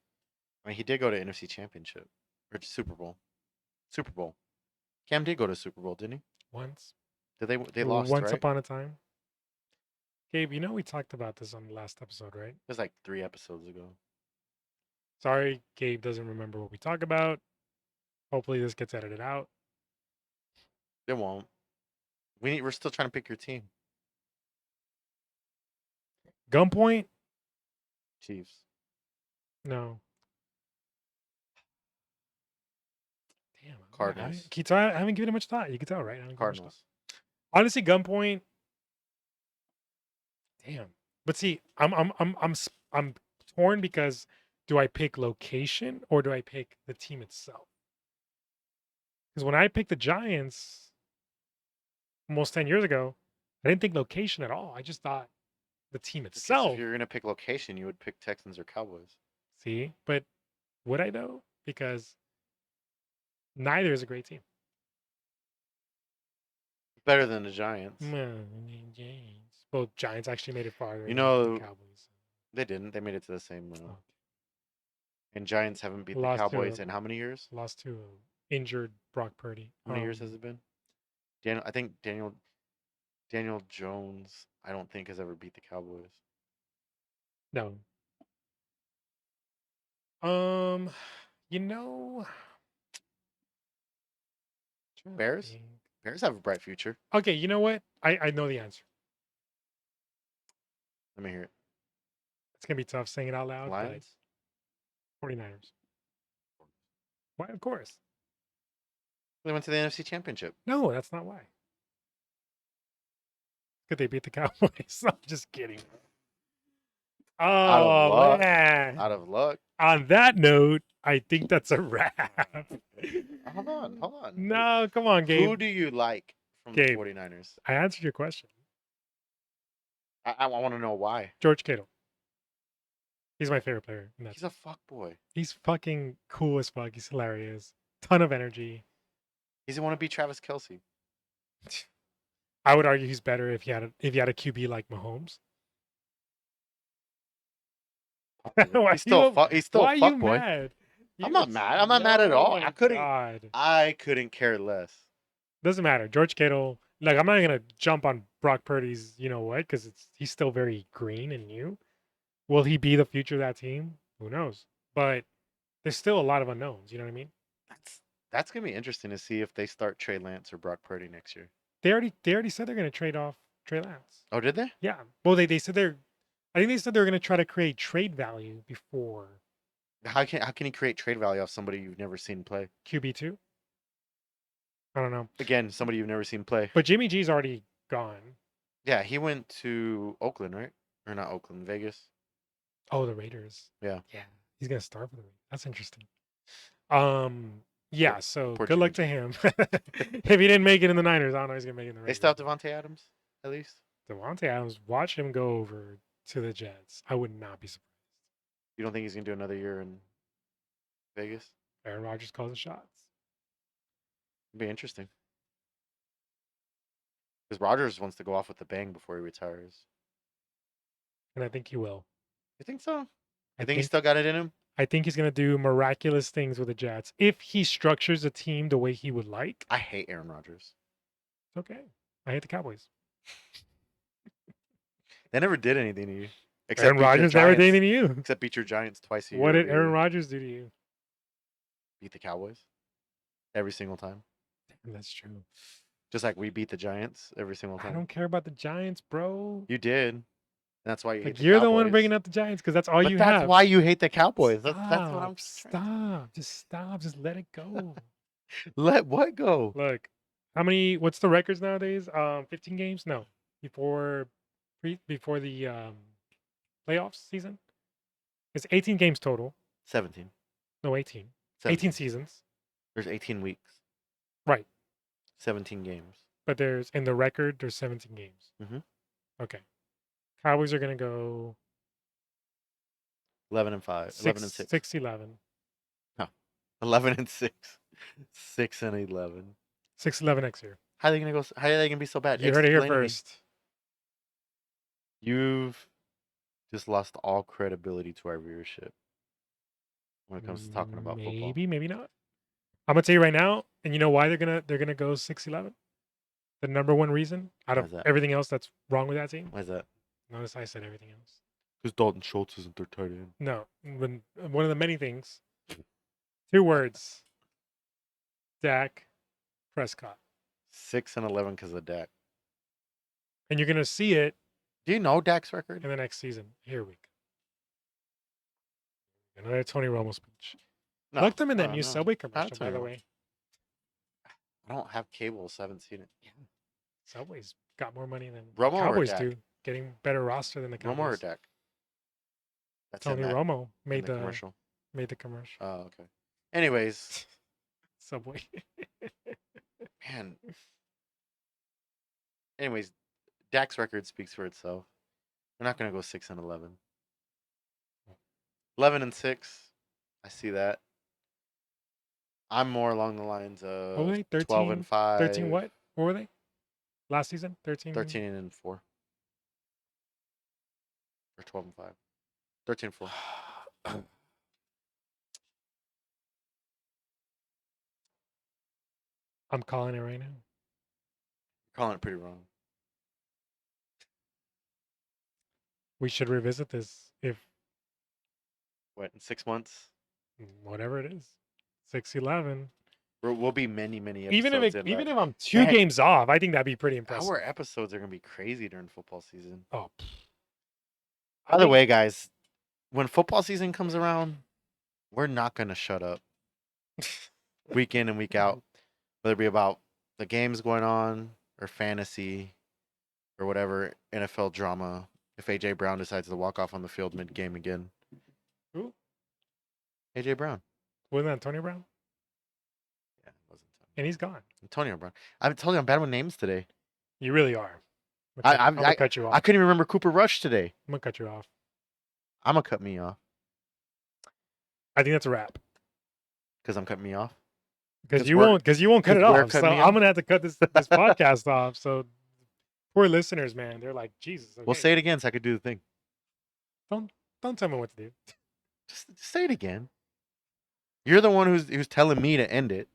Speaker 3: I mean, he did go to NFC Championship or Super Bowl. Super Bowl. Cam did go to Super Bowl, didn't he?
Speaker 1: Once.
Speaker 3: Did they lost,
Speaker 1: Once
Speaker 3: right?
Speaker 1: upon a time. Gabe, you know we talked about this on the last episode, right?
Speaker 3: It was like 3 episodes ago.
Speaker 1: Sorry, Gabe doesn't remember what we talk about. Hopefully this gets edited out.
Speaker 3: It won't. We're still trying to pick your team.
Speaker 1: Gunpoint?
Speaker 3: Chiefs.
Speaker 1: No. Damn.
Speaker 3: Cardinals.
Speaker 1: I haven't given it much thought. You can tell, right? I haven't given it much
Speaker 3: Cardinals.
Speaker 1: thought. Honestly, gunpoint. Damn. But see, I'm torn because do I pick location or do I pick the team itself? Because when I picked the Giants almost 10 years ago, I didn't think location at all. I just thought the team
Speaker 3: Because
Speaker 1: itself.
Speaker 3: if you're gonna pick location, you would pick Texans or Cowboys.
Speaker 1: See, but would I though? Because neither is a great team.
Speaker 3: Better than the Giants.
Speaker 1: Well, Giants actually made it farther.
Speaker 3: You
Speaker 1: than
Speaker 3: know,
Speaker 1: the Cowboys.
Speaker 3: They didn't. They made it to the same round.
Speaker 1: Oh,
Speaker 3: And Giants haven't beat
Speaker 1: Lost
Speaker 3: the
Speaker 1: to
Speaker 3: Cowboys
Speaker 1: a-
Speaker 3: in how many years?
Speaker 1: Lost to injured Brock Purdy.
Speaker 3: How many years has it been? I think Daniel Jones, I don't think has ever beat the Cowboys.
Speaker 1: No. You know, trying to
Speaker 3: Bears?
Speaker 1: think.
Speaker 3: Bears have a bright future.
Speaker 1: Okay, you know what? I know the answer.
Speaker 3: Let me hear it.
Speaker 1: It's gonna be tough saying it out loud,
Speaker 3: Lions?
Speaker 1: but 49ers. Why? Of course.
Speaker 3: They went to the NFC Championship.
Speaker 1: No, that's not why. Could they beat the Cowboys? I'm just kidding.
Speaker 3: Out of
Speaker 1: Oh
Speaker 3: luck.
Speaker 1: man.
Speaker 3: Out of luck.
Speaker 1: On that note, I think that's a wrap.
Speaker 3: Hold on.
Speaker 1: No, come on, Gabe.
Speaker 3: Who do you like from
Speaker 1: Gabe.
Speaker 3: the 49ers?
Speaker 1: I answered your question.
Speaker 3: I want to know why.
Speaker 1: George Kittle. He's my favorite player. And
Speaker 3: He's a fuck boy.
Speaker 1: he's fucking cool as fuck. He's hilarious. Ton of energy.
Speaker 3: He doesn't want to be Travis Kelsey.
Speaker 1: I would argue he's better if he had a QB like Mahomes. Why
Speaker 3: He's still
Speaker 1: you-
Speaker 3: he's still
Speaker 1: Why
Speaker 3: a
Speaker 1: are
Speaker 3: fuck
Speaker 1: you
Speaker 3: boy.
Speaker 1: mad?
Speaker 3: I'm not mad. I'm not mad at all.
Speaker 1: Oh my
Speaker 3: I couldn't-
Speaker 1: God.
Speaker 3: I couldn't care less.
Speaker 1: Doesn't matter. George Kittle. Like, I'm not gonna jump on Brock Purdy's. You know what? Because he's still very green and new. Will he be the future of that team? Who knows? But there's still a lot of unknowns. You know what I mean?
Speaker 3: That's gonna be interesting to see if they start Trey Lance or Brock Purdy next year.
Speaker 1: They already said they're gonna trade off Trey Lance.
Speaker 3: Oh, did they?
Speaker 1: Yeah. Well, they said I think they said they were gonna try to create trade value before
Speaker 3: How can he create trade value off somebody you've never seen play?
Speaker 1: QB2. I don't know.
Speaker 3: Again, somebody you've never seen play.
Speaker 1: But Jimmy G's already gone.
Speaker 3: Yeah, he went to Oakland, right? Or not Oakland, Vegas.
Speaker 1: Oh, the Raiders.
Speaker 3: Yeah.
Speaker 1: Yeah. He's gonna start for the Raiders. That's interesting. Yeah, so
Speaker 3: poor
Speaker 1: good luck to him. If he didn't make it in the Niners, I don't know if he's gonna make it in the
Speaker 3: They
Speaker 1: Raiders.
Speaker 3: still have Devontae Adams, at least.
Speaker 1: Devontae Adams, watch him go over to the Jets. I would not be surprised.
Speaker 3: You don't think he's gonna do another year in Vegas?
Speaker 1: Aaron Rodgers calls the shots.
Speaker 3: It'd be interesting. Because Rodgers wants to go off with a bang before he retires.
Speaker 1: And I think he will.
Speaker 3: You think so?
Speaker 1: I
Speaker 3: I think he's still got it in him.
Speaker 1: I think he's gonna do miraculous things with the Jets. If he structures a team the way he would like,
Speaker 3: I hate Aaron Rodgers.
Speaker 1: it's okay. I hate the Cowboys.
Speaker 3: They never did anything to you.
Speaker 1: Aaron
Speaker 3: beat your
Speaker 1: Rodgers never did
Speaker 3: Giants-
Speaker 1: anything to you.
Speaker 3: Except beat your Giants twice a year.
Speaker 1: What did
Speaker 3: every
Speaker 1: Aaron
Speaker 3: year.
Speaker 1: Rodgers do to you?
Speaker 3: Beat the Cowboys every single time.
Speaker 1: That's true.
Speaker 3: Just like we beat the Giants every single
Speaker 1: I
Speaker 3: time.
Speaker 1: don't care about the Giants, bro.
Speaker 3: You did. And that's why you hate
Speaker 1: Like,
Speaker 3: the
Speaker 1: you're the one
Speaker 3: Cowboys.
Speaker 1: bringing up the Giants because that's all
Speaker 3: But
Speaker 1: you
Speaker 3: that's
Speaker 1: have.
Speaker 3: why you hate the Cowboys. That's what I'm
Speaker 1: Stop. Just stop. Just let it go.
Speaker 3: Let what go?
Speaker 1: Look, what's the records nowadays? 15 games? No. Before the playoffs season? It's 18 games total.
Speaker 3: 17.
Speaker 1: No, 18.
Speaker 3: 17.
Speaker 1: 18 seasons.
Speaker 3: There's 18 weeks.
Speaker 1: Right.
Speaker 3: 17 games.
Speaker 1: But in the record, there's 17 games.
Speaker 3: Mhm.
Speaker 1: Okay. Cowboys are going to go
Speaker 3: 11 and 5. 11 and 6.
Speaker 1: 6-11.
Speaker 3: 11 and 6. 6 and 11.
Speaker 1: 6-11 next year.
Speaker 3: How are they gonna be so bad?
Speaker 1: You heard it here
Speaker 3: Explain to me.
Speaker 1: first.
Speaker 3: You've just lost all credibility to our viewership when it comes to talking about football.
Speaker 1: Maybe not. I'm gonna tell you right now, and you know why they're gonna go 6-11? The number one reason out
Speaker 3: Why
Speaker 1: of
Speaker 3: is that?
Speaker 1: everything else that's wrong with that team.
Speaker 3: Why is that?
Speaker 1: Notice I said everything else.
Speaker 3: Because Dalton Schultz isn't their tight end.
Speaker 1: No, one of the many things. 2 words. Dak Prescott,
Speaker 3: 6 and 11 because of Dak.
Speaker 1: and you're gonna see it
Speaker 3: Do you know Dak's record?
Speaker 1: in the next season. Here we go. Another Tony Romo speech.
Speaker 3: No,
Speaker 1: Look them in that
Speaker 3: no,
Speaker 1: new
Speaker 3: no.
Speaker 1: Subway commercial,
Speaker 3: Tony
Speaker 1: by the
Speaker 3: Romo.
Speaker 1: way.
Speaker 3: I don't have cable, so I haven't seen it.
Speaker 1: Subway's got more money than
Speaker 3: Romo or
Speaker 1: Cowboys
Speaker 3: Dak?
Speaker 1: do. Getting better roster than the Cowboys.
Speaker 3: Romo or Dak? That's in
Speaker 1: Tony
Speaker 3: that-
Speaker 1: Romo
Speaker 3: in
Speaker 1: made
Speaker 3: the
Speaker 1: the
Speaker 3: commercial.
Speaker 1: commercial.
Speaker 3: Oh, okay. Anyways,
Speaker 1: Subway.
Speaker 3: man. Anyways, Dak's record speaks for itself. We're not gonna go 6 and 11. 11 and 6. I see that. I'm more along the lines of
Speaker 1: What were they?
Speaker 3: 12 and 5.
Speaker 1: 13 what? What were they? Last season? 13?
Speaker 3: 13 and 4. Or 12 and 5. 13 and 4.
Speaker 1: I'm calling it right now.
Speaker 3: Calling it pretty wrong.
Speaker 1: We should revisit this If
Speaker 3: What, in 6 months?
Speaker 1: whatever it is, 6-11.
Speaker 3: We'll be many episodes
Speaker 1: Even if
Speaker 3: in
Speaker 1: even
Speaker 3: that.
Speaker 1: if I'm 2
Speaker 3: Man,
Speaker 1: games off, I think that'd be pretty impressive.
Speaker 3: our episodes are gonna be crazy during football season.
Speaker 1: Oh,
Speaker 3: By the way, guys, when football season comes around, we're not gonna shut up. Week in and week out, whether it be about the games going on or fantasy or whatever NFL drama. If AJ Brown decides to walk off on the field mid-game again,
Speaker 1: Who?
Speaker 3: AJ Brown.
Speaker 1: Wasn't that Antonio Brown?
Speaker 3: Yeah, it wasn't
Speaker 1: And he's gone.
Speaker 3: Antonio Brown. I've told you I'm bad with names today.
Speaker 1: You really are.
Speaker 3: I'm
Speaker 1: gonna cut you off.
Speaker 3: I couldn't even remember Cooper Rush today.
Speaker 1: I'm gonna cut you off.
Speaker 3: I'm gonna cut me off
Speaker 1: I think that's a wrap.
Speaker 3: because I'm cutting me off.
Speaker 1: Because you won't cut it
Speaker 3: we're
Speaker 1: off. So
Speaker 3: cutting me
Speaker 1: I'm
Speaker 3: off?
Speaker 1: gonna have to cut this podcast off. So poor listeners, man, they're like, Jesus.
Speaker 3: Well, say it again so I could do the thing.
Speaker 1: Don't tell me what to do.
Speaker 3: Just say it again. You're the one who's telling me to end it.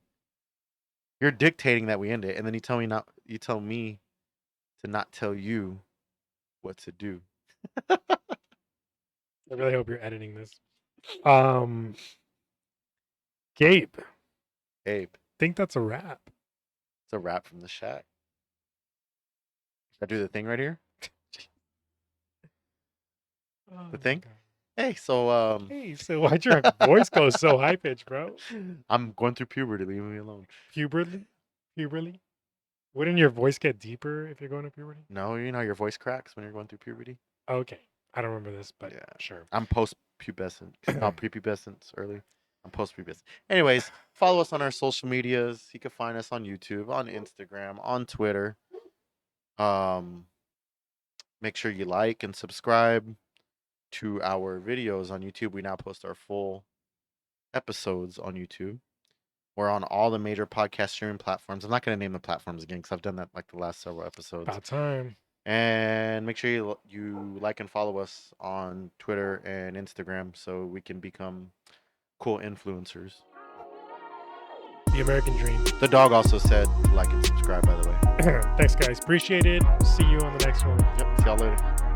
Speaker 3: You're dictating that we end it, and then you tell me to not tell you what to do.
Speaker 1: I really hope you're editing this. Gabe,
Speaker 3: Abe,
Speaker 1: think that's a wrap.
Speaker 3: it's a wrap from the shack. Should I do the thing right here? The thing? Hey, so
Speaker 1: Hey, so why'd your voice go so high pitched, bro?
Speaker 3: I'm going through puberty. Leave me alone.
Speaker 1: Puberty? Wouldn't your voice get deeper if you're going to puberty?
Speaker 3: No, you know how your voice cracks when you're going through puberty.
Speaker 1: Okay, I don't remember this, but
Speaker 3: Yeah.
Speaker 1: sure.
Speaker 3: I'm post-pubescent, not prepubescent early. I'm post-pubescent. Anyways, follow us on our social medias. You can find us on YouTube, on Instagram, on Twitter. Make sure you like and subscribe to our videos on YouTube. We now post our full episodes on YouTube. We're on all the major podcast streaming platforms. I'm not going to name the platforms again because I've done that like the last several episodes.
Speaker 1: About time.
Speaker 3: And make sure you like and follow us on Twitter and Instagram so we can become cool influencers.
Speaker 1: The American dream.
Speaker 3: The dog also said like and subscribe, by the way.
Speaker 1: Thanks, guys. Appreciate it. See you on the next one.
Speaker 3: Yep. See y'all later.